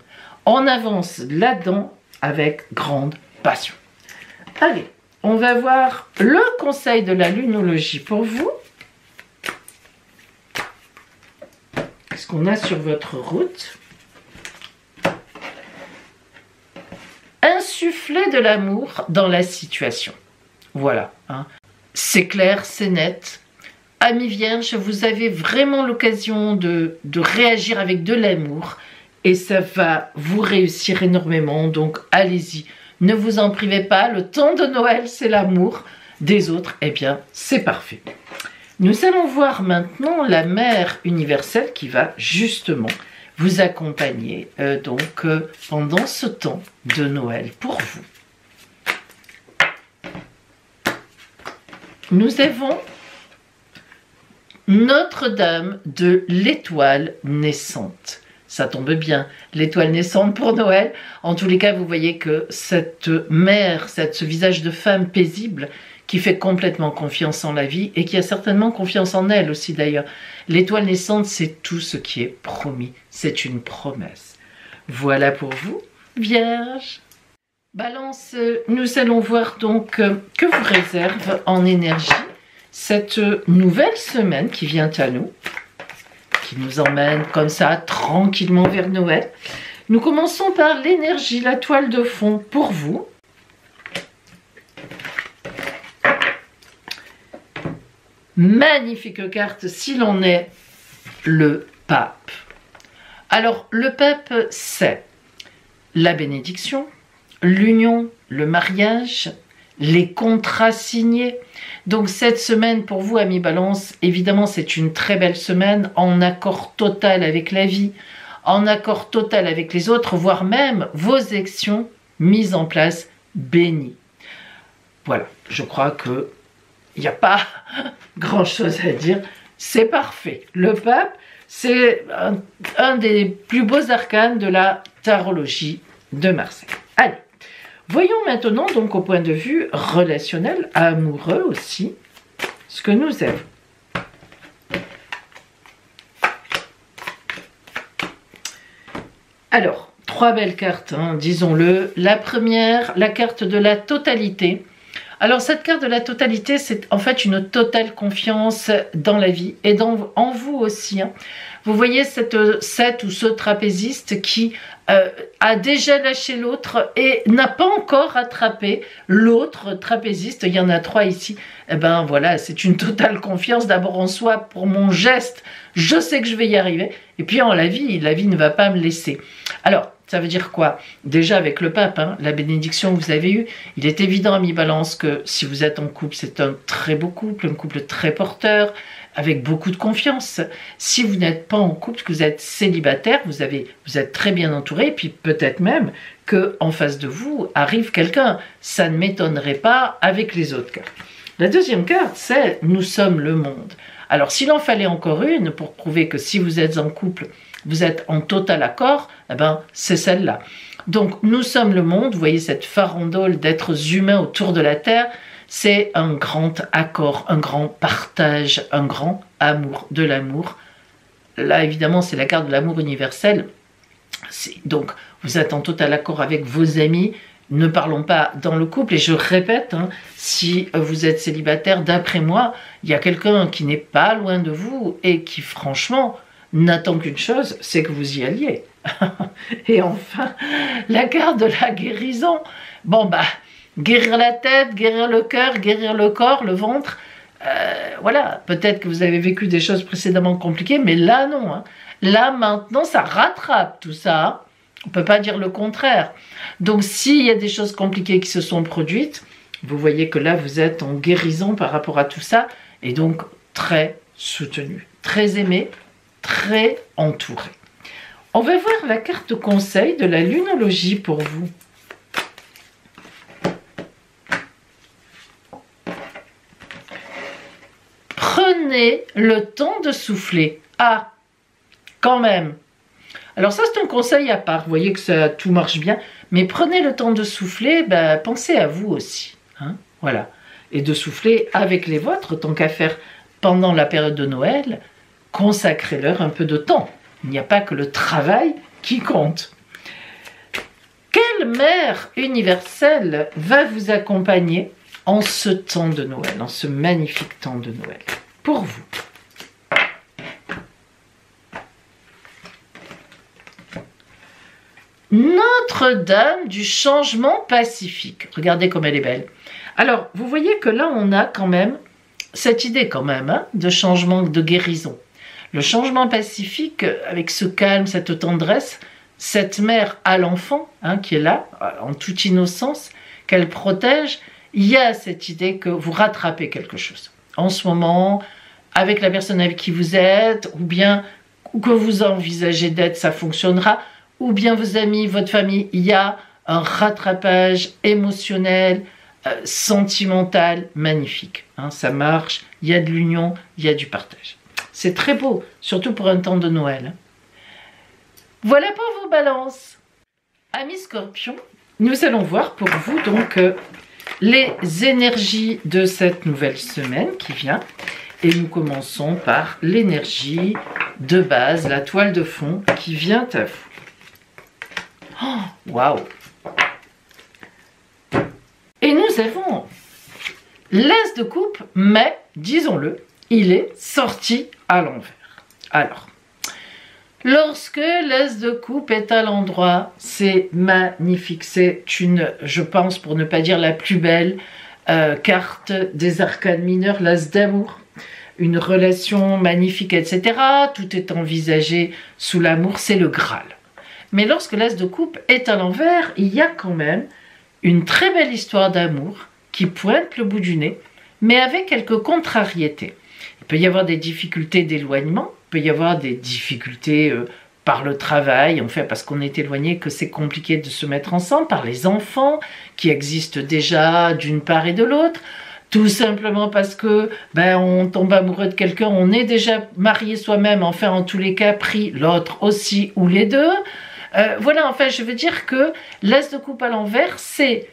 [SPEAKER 1] On avance là-dedans avec grande passion. Allez, on va voir le conseil de la lunologie pour vous. Ce qu'on a sur votre route. Insuffler de l'amour dans la situation. Voilà, hein. C'est clair, c'est net. Amis vierges, vous avez vraiment l'occasion de réagir avec de l'amour et ça va vous réussir énormément, donc allez-y. Ne vous en privez pas, le temps de Noël, c'est l'amour des autres, eh bien, c'est parfait. Nous allons voir maintenant la mère universelle qui va justement vous accompagner pendant ce temps de Noël pour vous. Nous avons Notre-Dame de l'étoile naissante. Ça tombe bien, l'étoile naissante pour Noël. En tous les cas, vous voyez que cette mère, ce visage de femme paisible qui fait complètement confiance en la vie et qui a certainement confiance en elle aussi d'ailleurs. L'étoile naissante, c'est tout ce qui est promis. C'est une promesse. Voilà pour vous, Vierge. Balance, nous allons voir donc que vous réserve en énergie cette nouvelle semaine qui vient à nous, qui nous emmène comme ça tranquillement vers Noël. Nous commençons par l'énergie, la toile de fond pour vous. Magnifique carte s'il en est, le pape. Alors le pape, c'est la bénédiction, l'union, le mariage, les contrats signés. Donc cette semaine pour vous, amis Balance, évidemment c'est une très belle semaine en accord total avec la vie, en accord total avec les autres, voire même vos actions mises en place, bénies. Voilà, je crois que il n'y a pas grand chose à dire, c'est parfait. Le pape, c'est un des plus beaux arcanes de la tarologie de Marseille. Allez, voyons maintenant donc au point de vue relationnel, amoureux aussi, ce que nous avons. Alors, 3 belles cartes, hein, disons-le. La première, la carte de la totalité.
[SPEAKER 2] Alors cette carte de la totalité, c'est en fait une totale confiance dans la vie et en vous aussi. Hein. Vous voyez cette ou ce trapéziste qui a déjà lâché l'autre et n'a pas encore rattrapé l'autre trapéziste. Il y en a 3 ici. Eh ben voilà, c'est une totale confiance d'abord en soi. Pour mon geste, je sais que je vais y arriver. Et puis en la vie ne va pas me laisser. Alors, ça veut dire quoi? Déjà avec le pape, hein, la bénédiction que vous avez eue, il est évident à mi-balance que si vous êtes en couple, c'est un très beau couple, un couple très porteur, avec beaucoup de confiance. Si vous n'êtes pas en couple, que vous êtes célibataire, vous êtes très bien entouré, et puis peut-être même qu'en face de vous arrive quelqu'un. Ça ne m'étonnerait pas avec les autres cartes. La deuxième carte, c'est « Nous sommes le monde ». Alors s'il en fallait encore une pour prouver que si vous êtes en couple, vous êtes en total accord, eh ben, c'est celle-là. Donc, nous sommes le monde, vous voyez cette farandole d'êtres humains autour de la Terre, c'est un grand accord, un grand partage, un grand amour, de l'amour. Là, évidemment, c'est la carte de l'amour universel. Donc, vous êtes en total accord avec vos amis. Ne parlons pas dans le couple, et je répète, hein, si vous êtes célibataire, d'après moi, il y a quelqu'un qui n'est pas loin de vous et qui, franchement, n'attend qu'une chose, c'est que vous y alliez. Et enfin, la carte de la guérison. Bon, bah, guérir la tête, guérir le cœur, guérir le corps, le ventre. Voilà, peut-être que vous avez vécu des choses précédemment compliquées, mais là, non. Hein. Là, maintenant, ça rattrape tout ça. Hein. On ne peut pas dire le contraire. Donc, s'il y a des choses compliquées qui se sont produites, vous voyez que là, vous êtes en guérison par rapport à tout ça, et donc très soutenu, très aimé, très entouré. On va voir la carte conseil de la lunologie pour vous. Prenez le temps de souffler. Ah, quand même. Alors ça, c'est un conseil à part. Vous voyez que ça, tout marche bien. Mais prenez le temps de souffler, ben, pensez à vous aussi. Hein, voilà. Et de souffler avec les vôtres, tant qu'à faire pendant la période de Noël, consacrez-leur un peu de temps. Il n'y a pas que le travail qui compte. Quelle mère universelle va vous accompagner en ce temps de Noël, en ce magnifique temps de Noël, pour vous? Notre-Dame du changement pacifique. Regardez comme elle est belle. Alors, vous voyez que là, on a quand même cette idée quand même hein, de changement, de guérison. Le changement pacifique, avec ce calme, cette tendresse, cette mère à l'enfant hein, qui est là, en toute innocence, qu'elle protège, il y a cette idée que vous rattrapez quelque chose. En ce moment, avec la personne avec qui vous êtes, ou bien que vous envisagez d'être, ça fonctionnera, ou bien vos amis, votre famille, il y a un rattrapage émotionnel, sentimental, magnifique. Hein, ça marche, il y a de l'union, il y a du partage. C'est très beau, surtout pour un temps de Noël. Voilà pour vos balances. Amis Scorpions, nous allons voir pour vous donc les énergies de cette nouvelle semaine qui vient. Et nous commençons par l'énergie de base, la toile de fond qui vient à vous. Oh, waouh! Et nous avons l'As de coupe, mais, disons-le, il est sorti à l'envers. Alors, lorsque l'As de coupe est à l'endroit, c'est magnifique. C'est une, je pense, pour ne pas dire la plus belle carte des arcanes mineurs, l'As d'amour. Une relation magnifique, etc. Tout est envisagé sous l'amour, c'est le Graal. Mais lorsque l'As de coupe est à l'envers, il y a quand même une très belle histoire d'amour qui pointe le bout du nez, mais avec quelques contrariétés. Il peut y avoir des difficultés d'éloignement, il peut y avoir des difficultés par le travail, en fait, parce qu'on est éloigné, que c'est compliqué de se mettre ensemble, par les enfants qui existent déjà d'une part et de l'autre, tout simplement parce que on tombe amoureux de quelqu'un, on est déjà marié soi-même, enfin en tous les cas pris l'autre aussi ou les deux. Voilà, enfin je veux dire que l'As de coupe à l'envers, c'est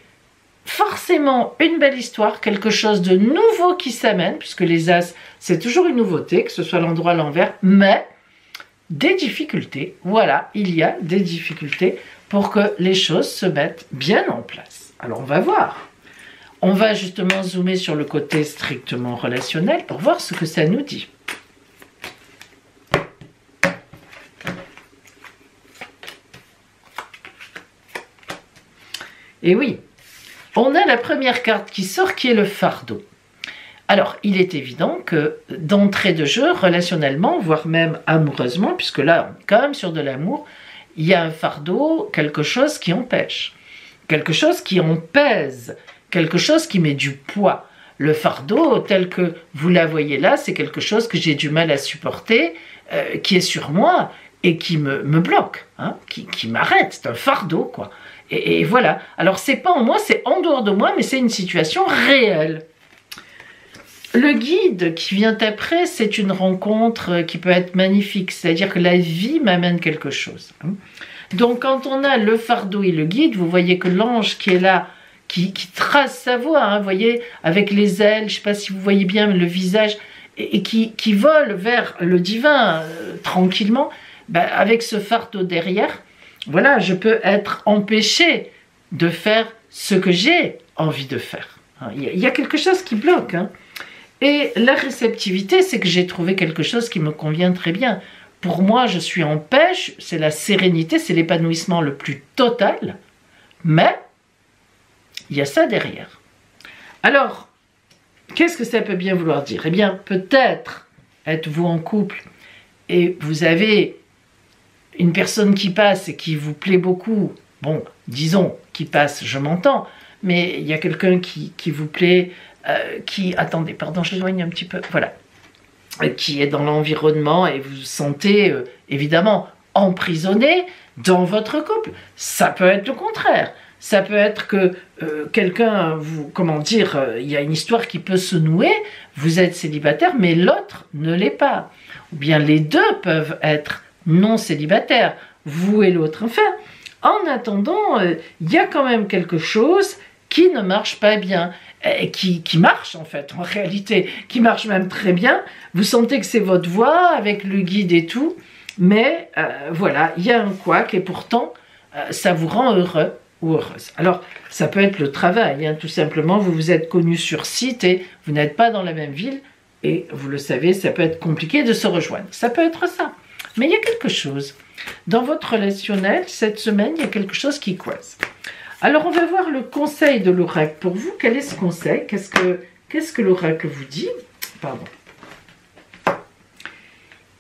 [SPEAKER 2] forcément une belle histoire, quelque chose de nouveau qui s'amène, puisque les As, c'est toujours une nouveauté, que ce soit l'endroit à l'envers, mais des difficultés. Voilà, il y a des difficultés pour que les choses se mettent bien en place. Alors on va voir. On va justement zoomer sur le côté strictement relationnel pour voir ce que ça nous dit. Et oui, on a la première carte qui sort qui est le fardeau. Alors, il est évident que d'entrée de jeu, relationnellement, voire même amoureusement, puisque là, on est quand même sur de l'amour, il y a un fardeau, quelque chose qui empêche, quelque chose qui en pèse, quelque chose qui met du poids. Le fardeau, tel que vous la voyez là, c'est quelque chose que j'ai du mal à supporter, qui est sur moi et qui me bloque, hein, qui m'arrête. C'est un fardeau, quoi. Et voilà. Alors, c'est pas en moi, c'est en dehors de moi, mais c'est une situation réelle. Le guide qui vient après, c'est une rencontre qui peut être magnifique, c'est-à-dire que la vie m'amène quelque chose. Donc quand on a le fardeau et le guide, vous voyez que l'ange qui est là, qui trace sa voie, hein, vous voyez, avec les ailes, je ne sais pas si vous voyez bien le visage, et qui vole vers le divin tranquillement, ben, avec ce fardeau derrière, voilà, je peux être empêché de faire ce que j'ai envie de faire. Il y a quelque chose qui bloque, hein. Et la réceptivité, c'est que j'ai trouvé quelque chose qui me convient très bien. Pour moi, je suis en pêche, c'est la sérénité, c'est l'épanouissement le plus total, mais il y a ça derrière. Alors, qu'est-ce que ça peut bien vouloir dire? Eh bien, peut-être êtes-vous en couple et vous avez une personne qui passe et qui vous plaît beaucoup. Bon, disons, qui passe, je m'entends, mais il y a quelqu'un qui vous plaît, attendez, pardon, je l'éloigne un petit peu, voilà, qui est dans l'environnement et vous vous sentez évidemment emprisonné dans votre couple. Ça peut être le contraire. Ça peut être que quelqu'un, comment dire, il y a une histoire qui peut se nouer, vous êtes célibataire, mais l'autre ne l'est pas. Ou bien les deux peuvent être non célibataires, vous et l'autre. Enfin, en attendant, il y a quand même quelque chose qui ne marche pas bien. Qui marche en fait, en réalité, qui marche même très bien. Vous sentez que c'est votre voie avec le guide et tout, mais voilà, il y a un couac et pourtant, ça vous rend heureux ou heureuse. Alors, ça peut être le travail, hein, tout simplement, vous vous êtes connus sur site et vous n'êtes pas dans la même ville et vous le savez, ça peut être compliqué de se rejoindre. Ça peut être ça, mais il y a quelque chose. Dans votre relationnel, cette semaine, il y a quelque chose qui coince. Alors, on va voir le conseil de l'oracle pour vous. Quel est ce conseil? Qu'est-ce que l'oracle vous dit? Pardon.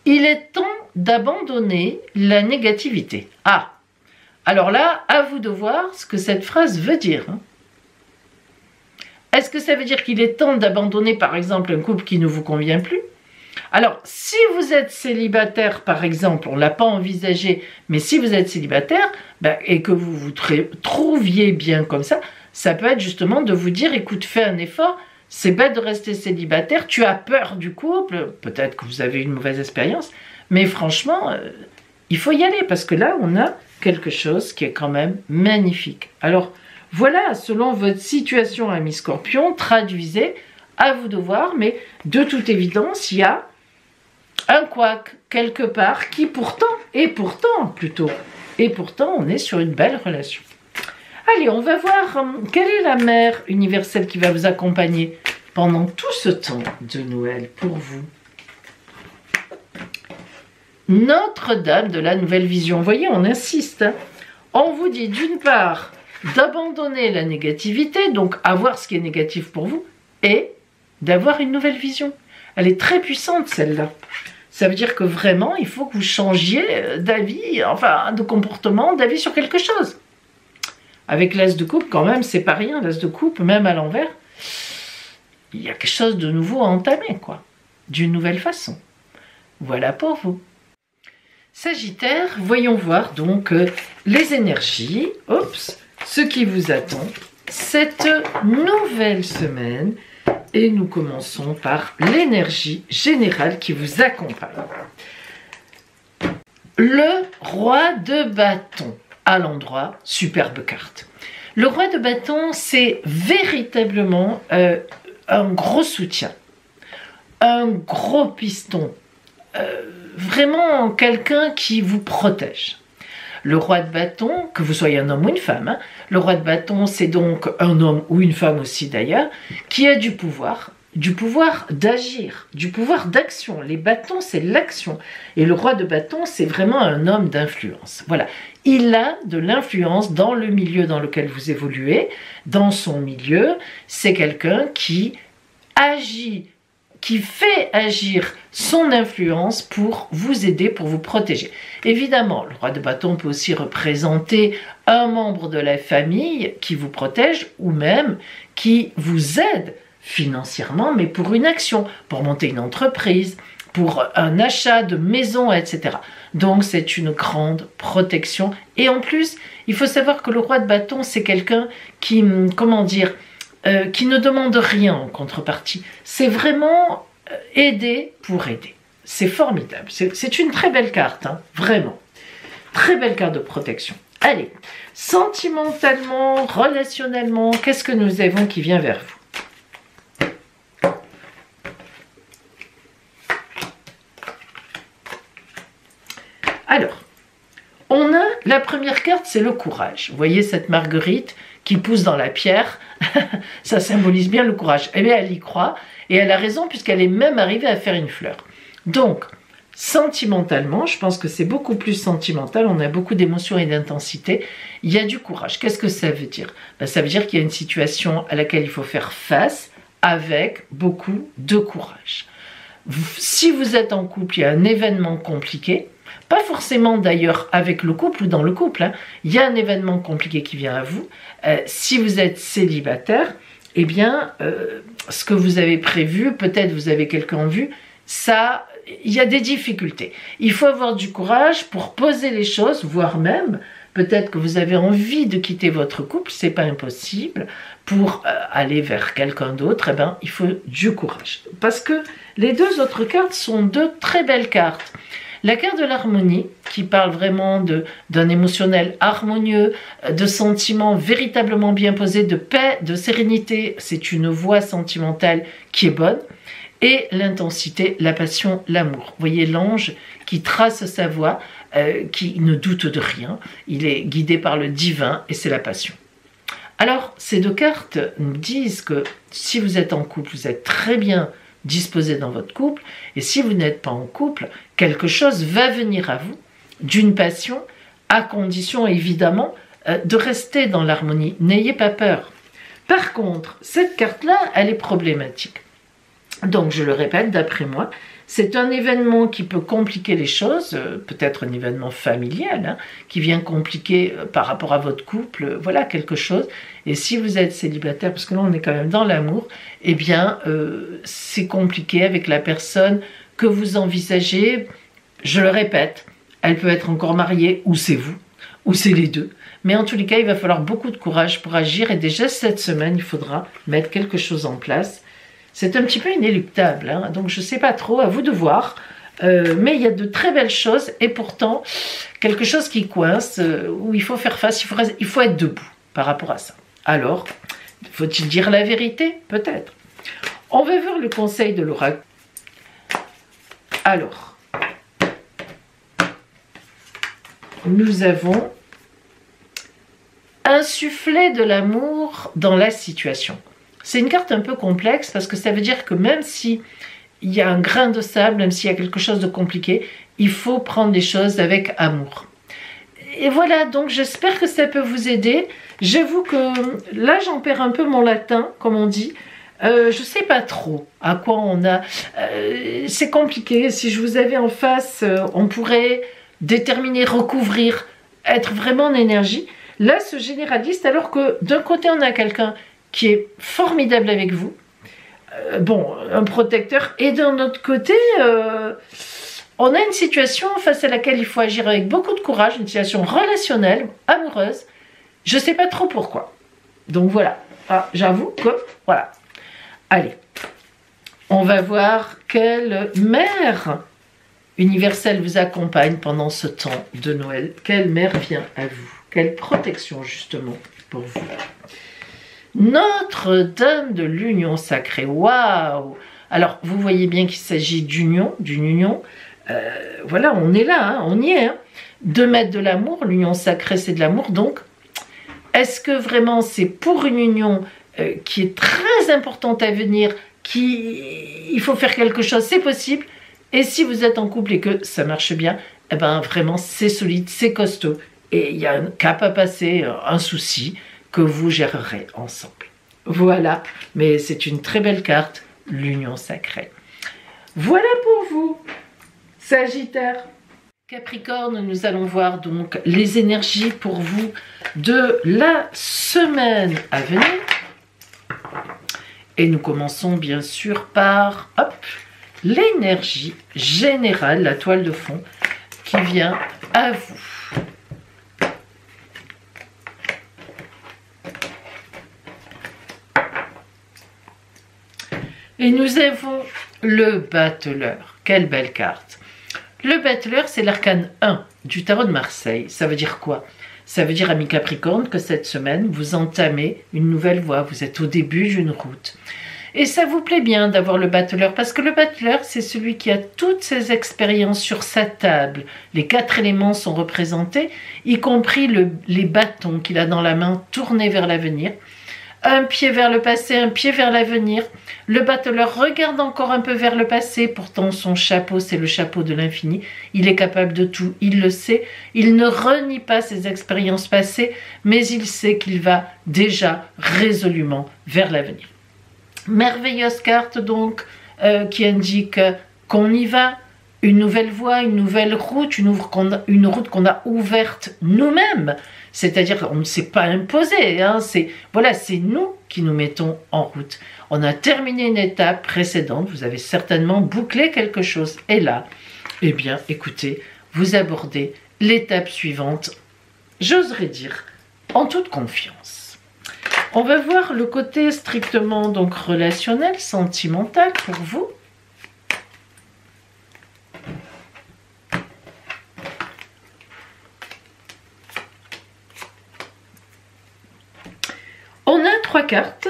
[SPEAKER 2] Il est temps d'abandonner la négativité. Ah, alors là, à vous de voir ce que cette phrase veut dire. Hein. Est-ce que ça veut dire qu'il est temps d'abandonner, par exemple, un couple qui ne vous convient plus? Alors, si vous êtes célibataire, par exemple, on ne l'a pas envisagé, mais si vous êtes célibataire ben, et que vous vous trouviez bien comme ça peut être justement de vous dire, écoute, fais un effort, c'est bête de rester célibataire, tu as peur du couple, peut-être que vous avez une mauvaise expérience, mais franchement, il faut y aller parce que là, on a quelque chose qui est quand même magnifique. Alors, voilà, selon votre situation, ami Scorpion, traduisez, à vous de voir, mais de toute évidence, il y a un couac quelque part qui pourtant, on est sur une belle relation. Allez, on va voir quelle est la mère universelle qui va vous accompagner pendant tout ce temps de Noël pour vous. Notre-Dame de la Nouvelle Vision. Vous voyez, on insiste. Hein. On vous dit d'une part d'abandonner la négativité, donc avoir ce qui est négatif pour vous, et d'avoir une nouvelle vision. Elle est très puissante, celle-là. Ça veut dire que vraiment, il faut que vous changiez d'avis, enfin, de comportement, d'avis sur quelque chose. Avec l'as de coupe, quand même, c'est pas rien, l'as de coupe, même à l'envers, il y a quelque chose de nouveau à entamer, quoi. D'une nouvelle façon. Voilà pour vous. Sagittaire, voyons voir donc les énergies, ce qui vous attend cette nouvelle semaine. Et nous commençons par l'énergie générale qui vous accompagne. Le roi de bâton à l'endroit, superbe carte. Le roi de bâton, c'est véritablement un gros soutien, un gros piston, vraiment quelqu'un qui vous protège. Le roi de bâton, que vous soyez un homme ou une femme, hein, le roi de bâton, c'est donc un homme ou une femme aussi d'ailleurs, qui a du pouvoir d'agir, du pouvoir d'action. Les bâtons, c'est l'action. Et le roi de bâton, c'est vraiment un homme d'influence. Voilà. Il a de l'influence dans le milieu dans lequel vous évoluez, dans son milieu. C'est quelqu'un qui agit, qui fait agir son influence pour vous aider, pour vous protéger. Évidemment, le roi de bâton peut aussi représenter un membre de la famille qui vous protège ou même qui vous aide financièrement, mais pour une action, pour monter une entreprise, pour un achat de maison, etc. Donc c'est une grande protection. Et en plus, il faut savoir que le roi de bâton, c'est quelqu'un qui, comment dire, qui ne demande rien en contrepartie. C'est vraiment aider pour aider. C'est formidable. C'est une très belle carte, hein, vraiment. Très belle carte de protection. Allez, sentimentalement, relationnellement, qu'est-ce que nous avons qui vient vers vous? Alors, on a la première carte, c'est le courage. Vous voyez cette marguerite qui pousse dans la pierre, ça symbolise bien le courage. Eh bien, elle y croit et elle a raison puisqu'elle est même arrivée à faire une fleur. Donc, sentimentalement, je pense que c'est beaucoup plus sentimental, on a beaucoup d'émotions et d'intensité, il y a du courage. Qu'est-ce que ça veut dire? Ben, ça veut dire qu'il y a une situation à laquelle il faut faire face avec beaucoup de courage. Si vous êtes en couple, il y a un événement compliqué, pas forcément d'ailleurs avec le couple ou dans le couple, hein. Il y a un événement compliqué qui vient à vous. Si vous êtes célibataire, eh bien, ce que vous avez prévu, peut-être vous avez quelqu'un en vue, ça, il y a des difficultés. Il faut avoir du courage pour poser les choses, voire même, peut-être que vous avez envie de quitter votre couple, c'est pas impossible, pour aller vers quelqu'un d'autre, eh bien, il faut du courage. Parce que les deux autres cartes sont deux très belles cartes. La carte de l'harmonie, qui parle vraiment d'un émotionnel harmonieux, de sentiments véritablement bien posés, de paix, de sérénité, c'est une voie sentimentale qui est bonne. Et l'intensité, la passion, l'amour. Vous voyez l'ange qui trace sa voie, qui ne doute de rien. Il est guidé par le divin et c'est la passion. Alors, ces deux cartes nous disent que si vous êtes en couple, vous êtes très bien disposé dans votre couple, et si vous n'êtes pas en couple, quelque chose va venir à vous d'une passion, à condition évidemment de rester dans l'harmonie. N'ayez pas peur. Par contre, cette carte-là, elle est problématique. Donc, je le répète, d'après moi, c'est un événement qui peut compliquer les choses, peut-être un événement familial, hein, qui vient compliquer par rapport à votre couple, voilà, quelque chose. Et si vous êtes célibataire, parce que là, on est quand même dans l'amour, eh bien, c'est compliqué avec la personne que vous envisagez. Je le répète, elle peut être encore mariée, ou c'est vous, ou c'est les deux. Mais en tous les cas, il va falloir beaucoup de courage pour agir. Et déjà, cette semaine, il faudra mettre quelque chose en place. C'est un petit peu inéluctable, hein, donc je ne sais pas trop, à vous de voir. Mais il y a de très belles choses et pourtant, quelque chose qui coince, où il faut faire face, il faut être debout par rapport à ça. Alors, faut-il dire la vérité? Peut-être. On va voir le conseil de l'oracle. Alors, nous avons insufflé de l'amour dans la situation. C'est une carte un peu complexe parce que ça veut dire que même s'il y a un grain de sable, même s'il y a quelque chose de compliqué, il faut prendre les choses avec amour. Et voilà, donc j'espère que ça peut vous aider. J'avoue que là, j'en perds un peu mon latin, comme on dit. Je ne sais pas trop à quoi on a... c'est compliqué. Si je vous avais en face, on pourrait déterminer, recouvrir, être vraiment en énergie. Là, ce généraliste, alors que d'un côté, on a quelqu'un qui est formidable avec vous, bon, un protecteur, et d'un autre côté, on a une situation face à laquelle il faut agir avec beaucoup de courage, une situation relationnelle, amoureuse, je ne sais pas trop pourquoi. Donc voilà, ah, j'avoue que, voilà. Allez, on va voir quelle mère universelle vous accompagne pendant ce temps de Noël. Quelle mère vient à vous? Quelle protection, justement, pour vous? Notre-Dame de l'Union sacrée, waouh! Alors, vous voyez bien qu'il s'agit d'union, d'une union. Voilà, on est là, hein, on y est. Hein.
[SPEAKER 1] de mettre de l'amour. L'union sacrée, c'est de l'amour. Donc, est-ce que vraiment c'est pour une union qui est très importante à venir, il faut faire quelque chose, c'est possible. Et si vous êtes en couple et que ça marche bien, eh ben vraiment c'est solide, c'est costaud. Et il y a un cap à passer, un souci que vous gérerez ensemble. Voilà, mais c'est une très belle carte, l'union sacrée. Voilà pour vous, Sagittaire. Capricorne, nous allons voir donc les énergies pour vous de la semaine à venir. Et nous commençons bien sûr par l'énergie générale, la toile de fond qui vient à vous. Et nous avons le battleur. Quelle belle carte. Le battleur, c'est l'arcane 1 du tarot de Marseille. Ça veut dire quoi? Ça veut dire, ami Capricorne, que cette semaine, vous entamez une nouvelle voie. Vous êtes au début d'une route. Et ça vous plaît bien d'avoir le battleur, parce que le battleur, c'est celui qui a toutes ses expériences sur sa table. Les 4 éléments sont représentés, y compris les bâtons qu'il a dans la main tournés vers l'avenir. Un pied vers le passé, un pied vers l'avenir. Le battleur regarde encore un peu vers le passé, pourtant son chapeau, c'est le chapeau de l'infini. Il est capable de tout, il le sait. Il ne renie pas ses expériences passées, mais il sait qu'il va déjà résolument vers l'avenir. Merveilleuse carte donc qui indique qu'on y va, une nouvelle voie, une nouvelle route, une route qu'on a ouverte nous-mêmes. C'est-à-dire qu'on ne s'est pas imposé, hein, c'est nous qui nous mettons en route. On a terminé une étape précédente, vous avez certainement bouclé quelque chose. Et là, eh bien, écoutez, vous abordez l'étape suivante, j'oserais dire, en toute confiance. On va voir le côté strictement donc relationnel, sentimental pour vous. On a 3 cartes,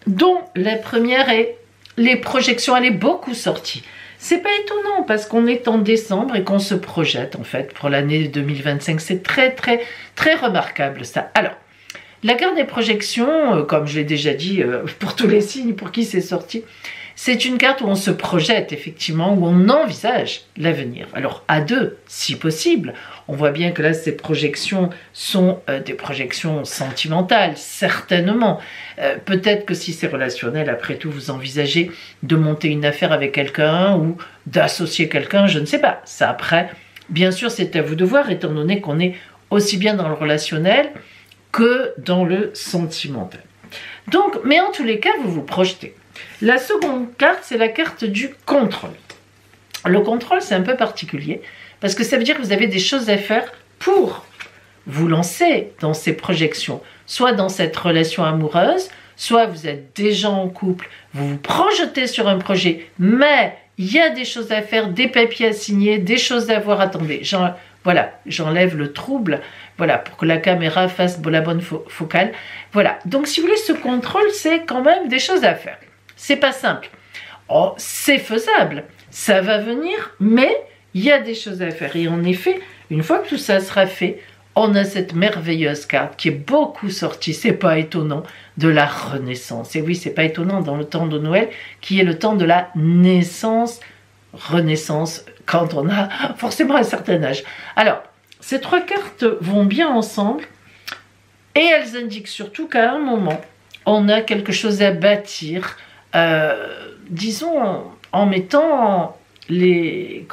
[SPEAKER 1] dont la première est les projections. Elle est beaucoup sortie. C'est pas étonnant parce qu'on est en décembre et qu'on se projette en fait pour l'année 2025. C'est très très très remarquable ça. Alors, la carte des projections, comme je l'ai déjà dit pour tous les signes pour qui c'est sorti, c'est une carte où on se projette effectivement, où on envisage l'avenir. Alors à 2, si possible. On voit bien que là, ces projections sont des projections sentimentales, certainement. Peut-être que si c'est relationnel, après tout, vous envisagez de monter une affaire avec quelqu'un ou d'associer quelqu'un, je ne sais pas. Ça, après, bien sûr, c'est à vous de voir, étant donné qu'on est aussi bien dans le relationnel que dans le sentimental. Donc, mais en tous les cas, vous vous projetez. La seconde carte, c'est la carte du contrôle. Le contrôle, c'est un peu particulier, parce que ça veut dire que vous avez des choses à faire pour vous lancer dans ces projections, soit dans cette relation amoureuse, soit vous êtes déjà en couple, vous vous projetez sur un projet, mais il y a des choses à faire, des papiers à signer, des choses à voir. Attendez, voilà, j'enlève le trouble, voilà, pour que la caméra fasse la bonne focale. Voilà, donc si vous voulez, ce contrôle, c'est quand même des choses à faire. C'est pas simple. Oh, c'est faisable, ça va venir, mais il y a des choses à faire. Et en effet, une fois que tout ça sera fait, on a cette merveilleuse carte qui est beaucoup sortie, c'est pas étonnant, de la renaissance. Et oui, c'est pas étonnant dans le temps de Noël, qui est le temps de la naissance, renaissance, quand on a forcément un certain âge. Alors, ces 3 cartes vont bien ensemble, et elles indiquent surtout qu'à un moment, on a quelque chose à bâtir, disons, en mettant les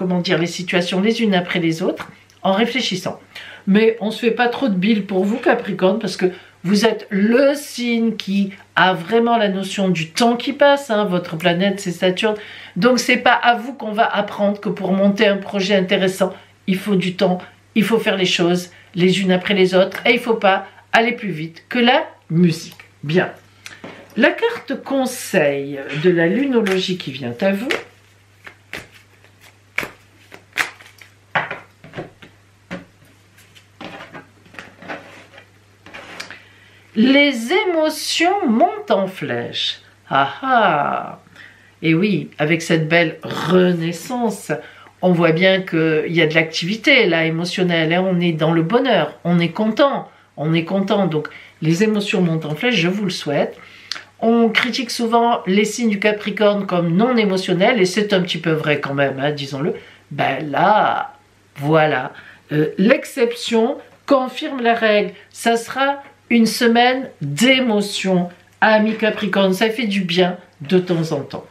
[SPEAKER 1] situations les unes après les autres, en réfléchissant. Mais on ne se fait pas trop de bile pour vous, Capricorne, parce que vous êtes le signe qui a vraiment la notion du temps qui passe, hein. Votre planète, c'est Saturne. Donc, c'est pas à vous qu'on va apprendre que pour monter un projet intéressant, il faut du temps, il faut faire les choses les unes après les autres, et il ne faut pas aller plus vite que la musique. Bien. La carte conseil de la lunologie qui vient à vous. Les émotions montent en flèche. Ah ah! Et oui, avec cette belle renaissance,
[SPEAKER 2] on voit bien qu'il y a de l'activité là, émotionnelle, hein, on est dans le bonheur, on est content, donc les émotions montent en flèche, je vous le souhaite. On critique souvent les signes du Capricorne comme non émotionnels, et c'est un petit peu vrai quand même, hein, disons-le. Ben là, voilà, l'exception confirme la règle, ça sera une semaine d'émotions, amis Capricorne, ça fait du bien de temps en temps.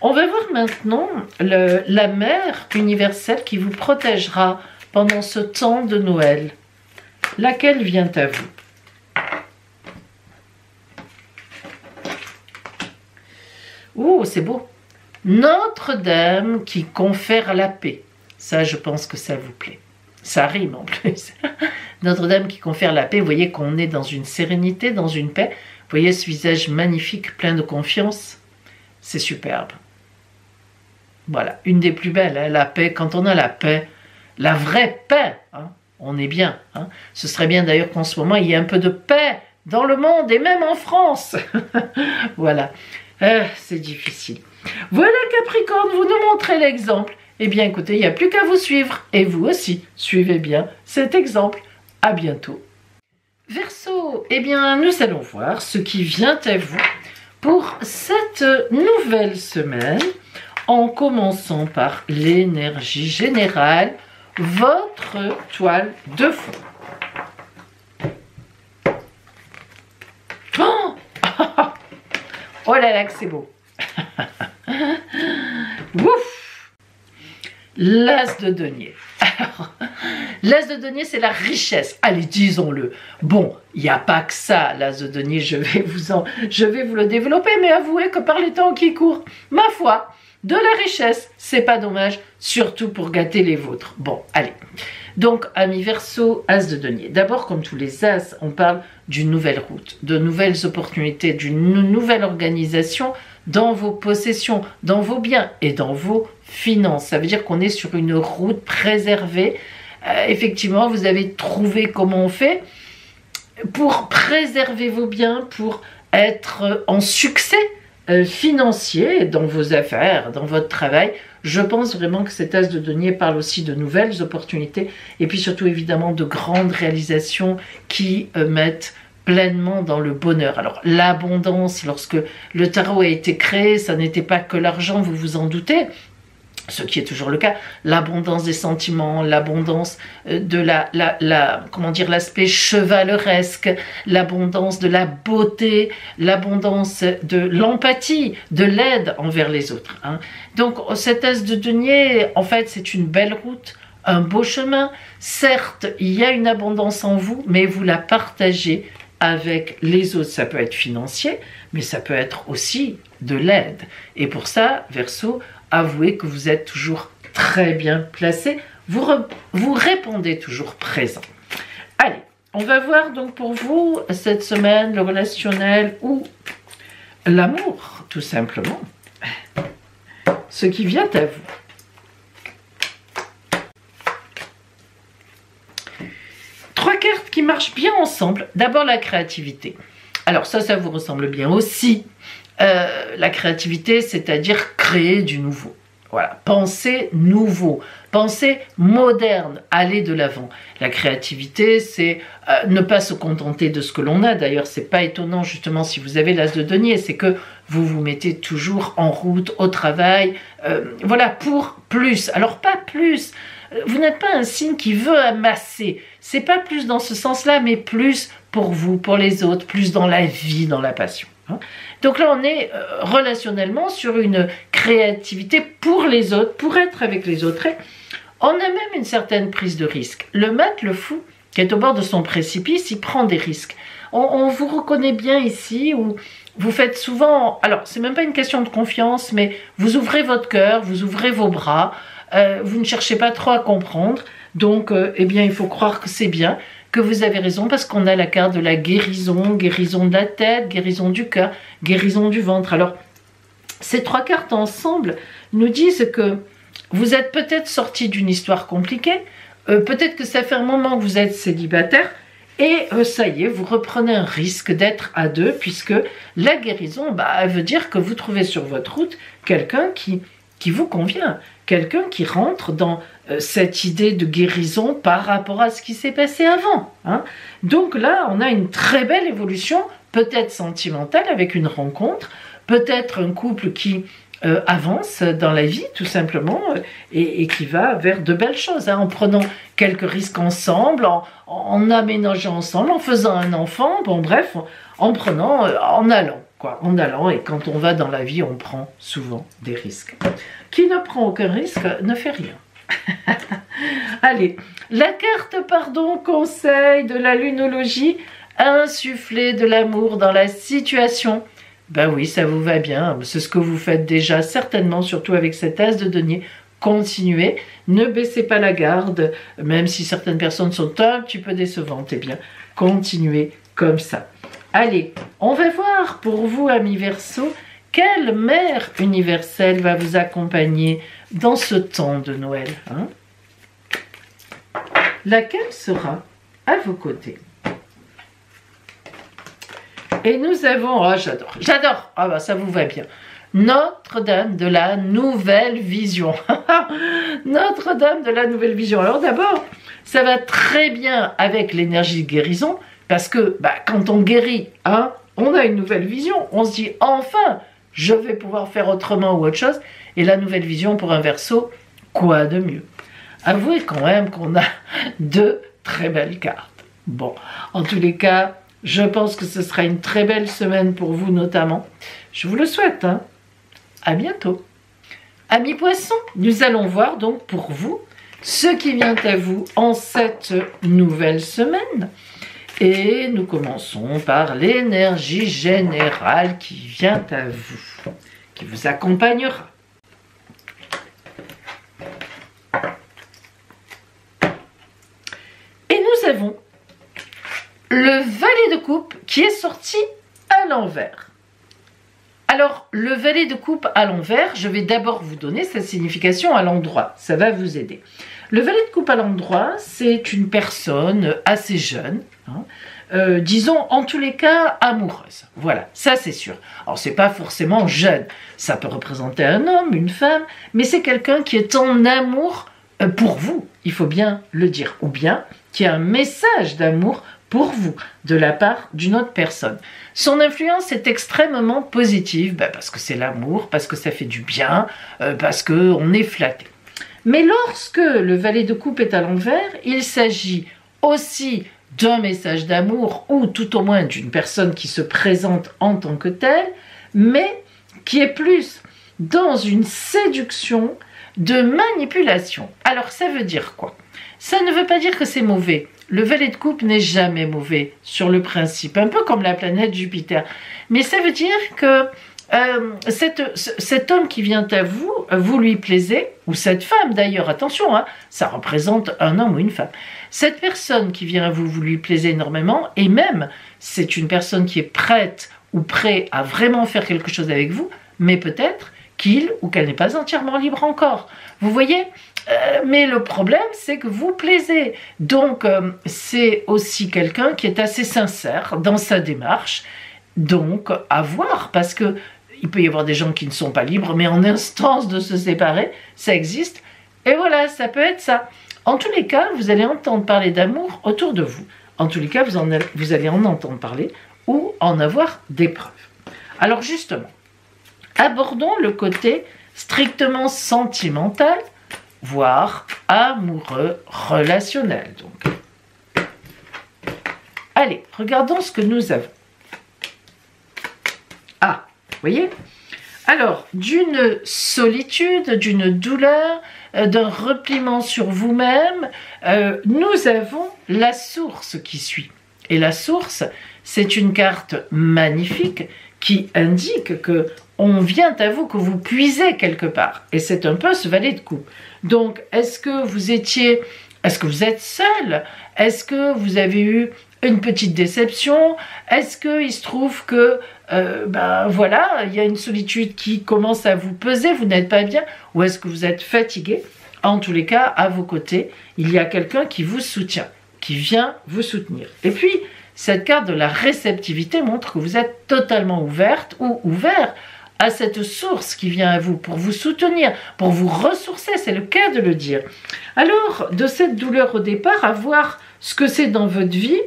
[SPEAKER 2] On va voir maintenant la mère universelle qui vous protégera pendant ce temps de Noël. Laquelle vient à vous? Oh, c'est beau. Notre-Dame qui confère la paix. Ça, je pense que ça vous plaît. Ça rime en plus. Notre-Dame qui confère la paix. Vous voyez qu'on est dans une sérénité, dans une paix. Vous voyez ce visage magnifique, plein de confiance. C'est superbe. Voilà, une des plus belles, hein, la paix. Quand on a la paix, la vraie paix, hein, on est bien. Hein. Ce serait bien d'ailleurs qu'en ce moment, il y ait un peu de paix dans le monde et même en France. Voilà, c'est difficile. Voilà Capricorne, vous nous montrez l'exemple. Eh bien écoutez, il n'y a plus qu'à vous suivre. Et vous aussi, suivez bien cet exemple. À bientôt. Verseau, eh bien nous allons voir ce qui vient à vous pour cette nouvelle semaine, en commençant par l'énergie générale, votre toile de fond. Oh, oh là là que c'est beau. Ouf. L'as de denier. L'as de denier, c'est la richesse. Allez, disons-le. Bon, il n'y a pas que ça, l'as de denier, je vais vous le développer, mais avouez que par les temps qui courent, ma foi, de la richesse, c'est pas dommage, surtout pour gâter les vôtres. Bon, allez. Donc, amis Verseau, as de denier. D'abord, comme tous les as, on parle d'une nouvelle route, de nouvelles opportunités, d'une nouvelle organisation dans vos possessions, dans vos biens et dans vos finances. Ça veut dire qu'on est sur une route préservée. Effectivement, vous avez trouvé comment on fait pour préserver vos biens, pour être en succès financier dans vos affaires, dans votre travail. Je pense vraiment que cet as de denier parle aussi de nouvelles opportunités et puis surtout évidemment de grandes réalisations qui mettent pleinement dans le bonheur. Alors l'abondance, lorsque le tarot a été créé, ça n'était pas que l'argent, vous vous en doutez, ce qui est toujours le cas, l'abondance des sentiments, l'abondance de comment dire, l'aspect chevaleresque, l'abondance de la beauté, l'abondance de l'empathie, de l'aide envers les autres. Hein. Donc cet as de denier, en fait, c'est une belle route, un beau chemin. Certes, il y a une abondance en vous, mais vous la partagez avec les autres. Ça peut être financier, mais ça peut être aussi de l'aide. Et pour ça, Verseau, avouez que vous êtes toujours très bien placé. Vous répondez toujours présent. Allez, on va voir donc pour vous cette semaine le relationnel ou l'amour, tout simplement. Ce qui vient à vous. Trois cartes qui marchent bien ensemble. D'abord la créativité. Alors ça vous ressemble bien aussi. La créativité, c'est-à-dire créer du nouveau. Voilà, penser nouveau, penser moderne, aller de l'avant. La créativité, c'est ne pas se contenter de ce que l'on a. D'ailleurs, c'est pas étonnant justement si vous avez l'as de denier, c'est que vous vous mettez toujours en route au travail. Voilà, pour plus. Alors pas plus. Vous n'êtes pas un signe qui veut amasser. C'est pas plus dans ce sens-là, mais plus pour vous, pour les autres, plus dans la vie, dans la passion. Donc là, on est relationnellement sur une créativité pour les autres, pour être avec les autres. Et on a même une certaine prise de risque. Le maître, le fou, qui est au bord de son précipice, il prend des risques. On vous reconnaît bien ici, où vous faites souvent... Alors, c'est même pas une question de confiance, mais vous ouvrez votre cœur, vous ouvrez vos bras, vous ne cherchez pas trop à comprendre. Donc, eh bien, il faut croire que c'est bien, que vous avez raison, parce qu'on a la carte de la guérison, guérison de la tête, guérison du cœur, guérison du ventre. Alors, ces trois cartes ensemble nous disent que vous êtes peut-être sorti d'une histoire compliquée, peut-être que ça fait un moment que vous êtes célibataire, et ça y est, vous reprenez un risque d'être à deux, puisque la guérison, elle veut dire que vous trouvez sur votre route quelqu'un qui qui vous convient. Quelqu'un qui rentre dans cette idée de guérison par rapport à ce qui s'est passé avant. Hein. Donc là, on a une très belle évolution, peut-être sentimentale avec une rencontre, peut-être un couple qui avance dans la vie tout simplement et qui va vers de belles choses, hein, en prenant quelques risques ensemble, en aménageant ensemble, en faisant un enfant, bon bref, en prenant, en allant. En allant, et quand on va dans la vie, on prend souvent des risques. Qui ne prend aucun risque ne fait rien. Allez, la carte pardon conseil de la lunologie, insuffler de l'amour dans la situation. Ben oui, ça vous va bien, c'est ce que vous faites déjà certainement, surtout avec cet as de denier. Continuez, ne baissez pas la garde, même si certaines personnes sont un petit peu décevantes, eh bien, continuez comme ça. Allez, on va voir pour vous, amis Verseau, quelle mère universelle va vous accompagner dans ce temps de Noël. Hein? Laquelle sera à vos côtés? Et nous avons, oh j'adore, ah bah ça vous va bien. Notre-Dame de la Nouvelle Vision. Notre-Dame de la Nouvelle Vision. Alors d'abord, ça va très bien avec l'énergie de guérison, parce que quand on guérit, hein, on a une nouvelle vision. On se dit, enfin, je vais pouvoir faire autrement ou autre chose. Et la nouvelle vision pour un Verseau, quoi de mieux? Avouez quand même qu'on a deux très belles cartes. Bon, en tous les cas, je pense que ce sera une très belle semaine pour vous notamment. Je vous le souhaite. Hein. À bientôt. Amis Poissons, nous allons voir donc pour vous ce qui vient à vous en cette nouvelle semaine. Et nous commençons par l'énergie générale qui vient à vous, qui vous accompagnera. Et nous avons le valet de coupe qui est sorti à l'envers. Alors, le valet de coupe à l'envers, je vais d'abord vous donner sa signification à l'endroit. Ça va vous aider. Le valet de coupe à l'endroit, c'est une personne assez jeune, hein, disons en tous les cas amoureuse. Voilà, ça c'est sûr. Alors, c'est pas forcément jeune. Ça peut représenter un homme, une femme, mais c'est quelqu'un qui est en amour pour vous, il faut bien le dire. Ou bien qui a un message d'amour pour vous, de la part d'une autre personne. Son influence est extrêmement positive, parce que c'est l'amour, parce que ça fait du bien, parce qu'on est flatté. Mais lorsque le valet de coupe est à l'envers, il s'agit aussi d'un message d'amour, ou tout au moins d'une personne qui se présente en tant que telle, mais qui est plus dans une séduction de manipulation. Alors ça veut dire quoi? Ça ne veut pas dire que c'est mauvais. Le valet de coupe n'est jamais mauvais sur le principe, un peu comme la planète Jupiter. Mais ça veut dire que cet homme qui vient à vous, vous lui plaisez, ou cette femme d'ailleurs, attention, hein, ça représente un homme ou une femme. Cette personne qui vient à vous, vous lui plaisez énormément, et même c'est une personne qui est prête ou prêt à vraiment faire quelque chose avec vous, mais peut-être qu'il ou qu'elle n'est pas entièrement libre encore. Vous voyez? Mais le problème, c'est que vous plaisez. Donc, c'est aussi quelqu'un qui est assez sincère dans sa démarche. Donc, à voir, parce que il peut y avoir des gens qui ne sont pas libres, mais en instance de se séparer, ça existe. Et voilà, ça peut être ça. En tous les cas, vous allez entendre parler d'amour autour de vous. En tous les cas, vous allez en entendre parler ou en avoir des preuves. Alors justement, abordons le côté strictement sentimental, voire amoureux relationnel. Donc, allez, regardons ce que nous avons. Ah, vous voyez? Alors, d'une solitude, d'une douleur, d'un repliement sur vous-même, nous avons la source qui suit. Et la source, c'est une carte magnifique qui indique que on vient à vous, que vous puisez quelque part. Et c'est un peu ce valet de coupe. Donc, est-ce que vous êtes seul? Est-ce que vous avez eu une petite déception? Est-ce qu'il se trouve que, voilà, il y a une solitude qui commence à vous peser, vous n'êtes pas bien? Ou est-ce que vous êtes fatigué? En tous les cas, à vos côtés, il y a quelqu'un qui vous soutient, qui vient vous soutenir. Et puis, cette carte de la réceptivité montre que vous êtes totalement ouverte ou ouvert à cette source qui vient à vous pour vous soutenir, pour vous ressourcer, c'est le cas de le dire. Alors, de cette douleur au départ, à voir ce que c'est dans votre vie,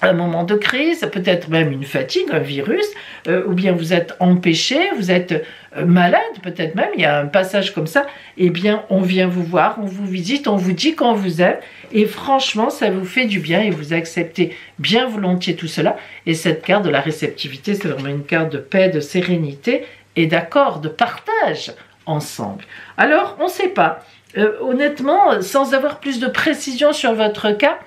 [SPEAKER 2] un moment de crise, peut-être même une fatigue, un virus, ou bien vous êtes empêché, vous êtes malade, peut-être même, il y a un passage comme ça, eh bien on vient vous voir, on vous visite, on vous dit qu'on vous aime, et franchement ça vous fait du bien et vous acceptez bien volontiers tout cela. Et cette carte de la réceptivité, c'est vraiment une carte de paix, de sérénité et d'accord, de partage ensemble. Alors on ne sait pas, honnêtement, sans avoir plus de précision sur votre cas,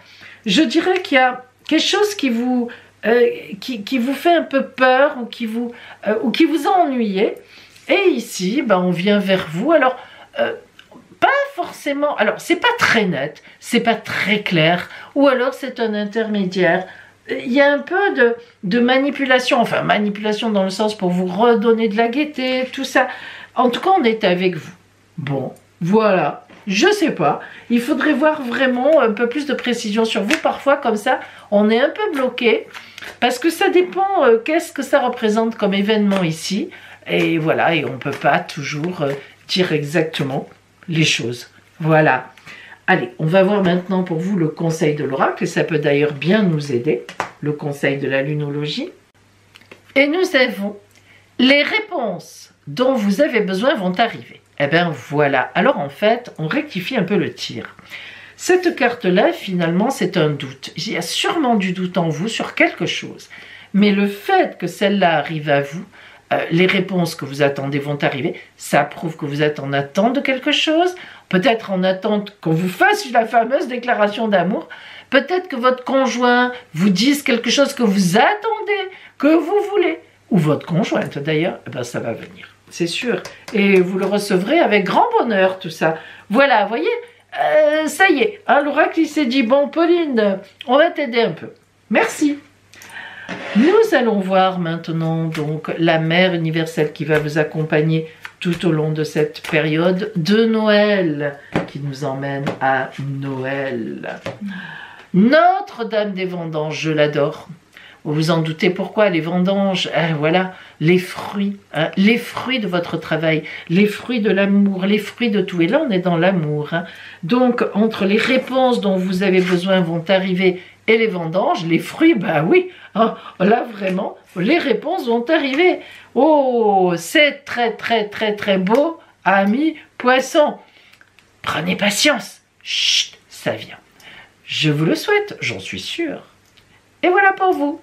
[SPEAKER 2] je dirais qu'il y a quelque chose qui vous fait un peu peur ou qui vous a ennuyé. Et ici, ben, on vient vers vous. Alors, pas forcément... Alors, c'est pas très net, c'est pas très clair, ou alors c'est un intermédiaire. Il y a un peu de manipulation, enfin, manipulation dans le sens pour vous redonner de la gaieté, tout ça. En tout cas, on est avec vous. Bon, voilà. Je sais pas, il faudrait voir vraiment un peu plus de précision sur vous. Parfois, comme ça, on est un peu bloqué, parce que ça dépend qu'est-ce que ça représente comme événement ici. Et voilà, et on ne peut pas toujours dire exactement les choses. Voilà. Allez, on va voir maintenant pour vous le conseil de l'oracle, et ça peut d'ailleurs bien nous aider, le conseil de la lunologie. Et nous avons les réponses dont vous avez besoin vont arriver. Eh bien voilà, alors en fait, on rectifie un peu le tir. Cette carte-là, finalement, c'est un doute. Il y a sûrement du doute en vous sur quelque chose. Mais le fait que celle-là arrive à vous, les réponses que vous attendez vont arriver, ça prouve que vous êtes en attente de quelque chose, peut-être en attente qu'on vous fasse la fameuse déclaration d'amour, peut-être que votre conjoint vous dise quelque chose que vous attendez, que vous voulez, ou votre conjointe d'ailleurs, eh bien ça va venir. C'est sûr, et vous le recevrez avec grand bonheur, tout ça. Voilà, vous voyez, ça y est, hein, l'oracle il s'est dit, bon Pauline, on va t'aider un peu. Merci. Nous allons voir maintenant donc la mère universelle qui va vous accompagner tout au long de cette période de Noël, qui nous emmène à Noël. Notre-Dame des Vendanges, je l'adore. Vous vous en doutez pourquoi, les vendanges, voilà, les fruits de votre travail, les fruits de l'amour, les fruits de tout. Et là, on est dans l'amour. Hein. Donc, entre les réponses dont vous avez besoin vont arriver et les vendanges, les fruits, bah oui, hein, là vraiment, les réponses vont arriver. Oh, c'est très, très, très, très beau, amis poissons. Prenez patience. Chut, ça vient. Je vous le souhaite, j'en suis sûre. Et voilà pour vous.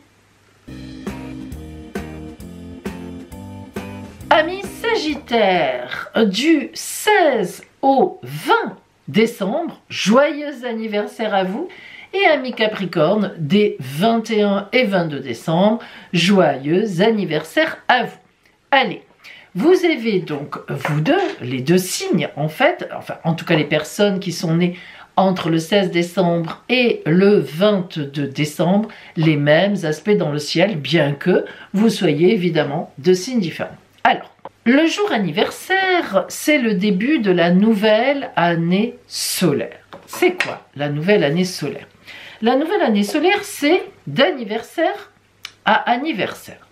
[SPEAKER 2] Amis Sagittaire, du 16 au 20 décembre, joyeux anniversaire à vous. Et amis Capricorne, des 21 et 22 décembre, joyeux anniversaire à vous. Allez, vous avez donc, vous deux, les deux signes en fait, enfin en tout cas les personnes qui sont nées entre le 16 décembre et le 22 décembre, les mêmes aspects dans le ciel, bien que vous soyez évidemment de signes différents. Alors, le jour anniversaire, c'est le début de la nouvelle année solaire. C'est quoi la nouvelle année solaire? La nouvelle année solaire, c'est d'anniversaire à anniversaire.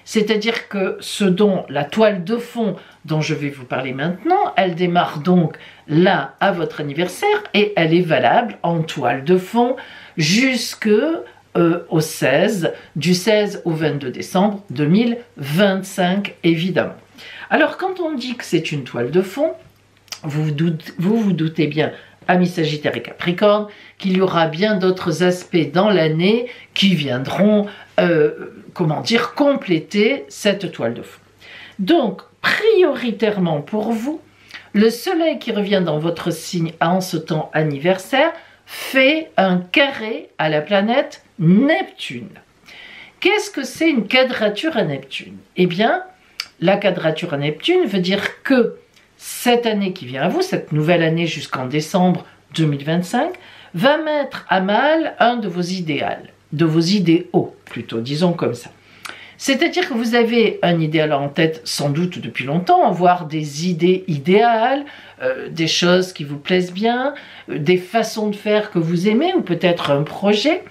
[SPEAKER 2] C'est-à-dire que ce dont la toile de fond dont je vais vous parler maintenant, elle démarre donc là à votre anniversaire et elle est valable en toile de fond jusqu'au 16, du 16 au 22 décembre 2025 évidemment. Alors quand on dit que c'est une toile de fond, vous vous doutez bien, amis Sagittaire et Capricorne, qu'il y aura bien d'autres aspects dans l'année qui viendront, comment dire, compléter cette toile de fond. Donc, prioritairement pour vous, le soleil qui revient dans votre signe en ce temps anniversaire fait un carré à la planète Neptune. Qu'est-ce que c'est une quadrature à Neptune? Eh bien, la quadrature à Neptune veut dire que cette année qui vient à vous, cette nouvelle année jusqu'en décembre 2025, va mettre à mal un de vos idéaux plutôt, disons comme ça. C'est-à-dire que vous avez un idéal en tête sans doute depuis longtemps, voire des idées idéales, des choses qui vous plaisent bien, des façons de faire que vous aimez ou peut-être un projet,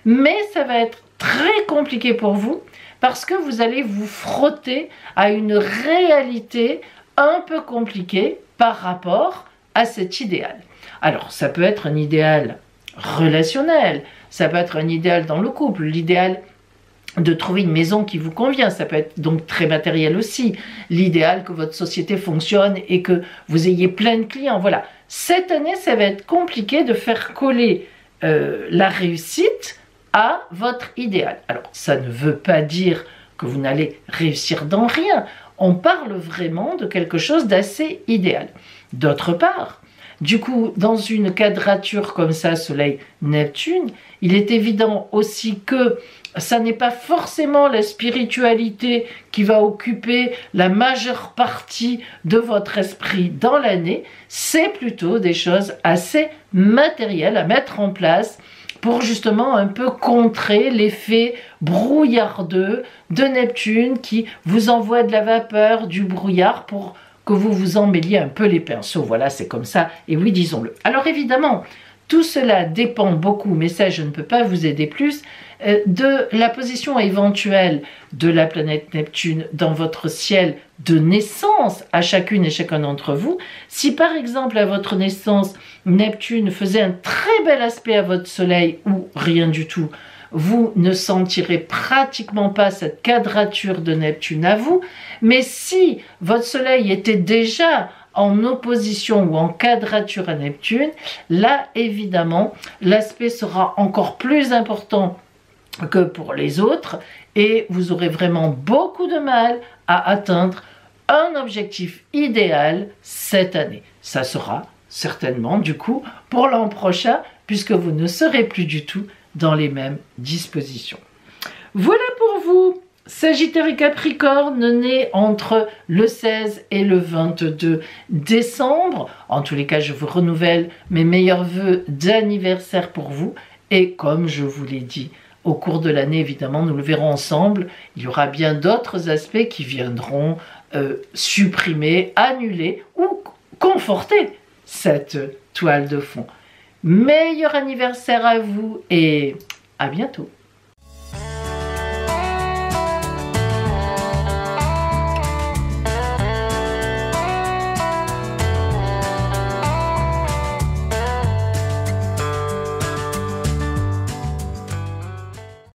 [SPEAKER 2] mais ça va être très compliqué pour vous parce que vous allez vous frotter à une réalité un peu compliquée par rapport à cet idéal. Alors, ça peut être un idéal relationnel, ça peut être un idéal dans le couple, l'idéal de trouver une maison qui vous convient, ça peut être donc très matériel aussi, l'idéal que votre société fonctionne et que vous ayez plein de clients, voilà. Cette année, ça va être compliqué de faire coller la réussite à votre idéal. Alors, ça ne veut pas dire que vous n'allez réussir dans rien, on parle vraiment de quelque chose d'assez idéal. D'autre part, du coup, dans une quadrature comme ça, Soleil-Neptune, il est évident aussi que ça n'est pas forcément la spiritualité qui va occuper la majeure partie de votre esprit dans l'année, c'est plutôt des choses assez matérielles à mettre en place pour justement un peu contrer l'effet brouillardeux de Neptune qui vous envoie de la vapeur, du brouillard pour que vous vous emmêliez un peu les pinceaux. Voilà, c'est comme ça, et oui, disons-le. Alors évidemment, tout cela dépend beaucoup, mais ça, je ne peux pas vous aider plus, de la position éventuelle de la planète Neptune dans votre ciel de naissance à chacune et chacun d'entre vous. Si par exemple à votre naissance, Neptune faisait un très bel aspect à votre soleil ou rien du tout, vous ne sentirez pratiquement pas cette quadrature de Neptune à vous, mais si votre soleil était déjà en opposition ou en quadrature à Neptune, là évidemment l'aspect sera encore plus important que pour les autres et vous aurez vraiment beaucoup de mal à atteindre un objectif idéal cette année. Ça sera certainement du coup pour l'an prochain puisque vous ne serez plus du tout dans les mêmes dispositions. Voilà pour vous, Sagittaire et Capricorne, nés entre le 16 et le 22 décembre. En tous les cas, je vous renouvelle mes meilleurs vœux d'anniversaire pour vous. Et comme je vous l'ai dit, au cours de l'année, évidemment, nous le verrons ensemble, il y aura bien d'autres aspects qui viendront supprimer, annuler ou conforter cette toile de fond. Meilleur anniversaire à vous et à bientôt.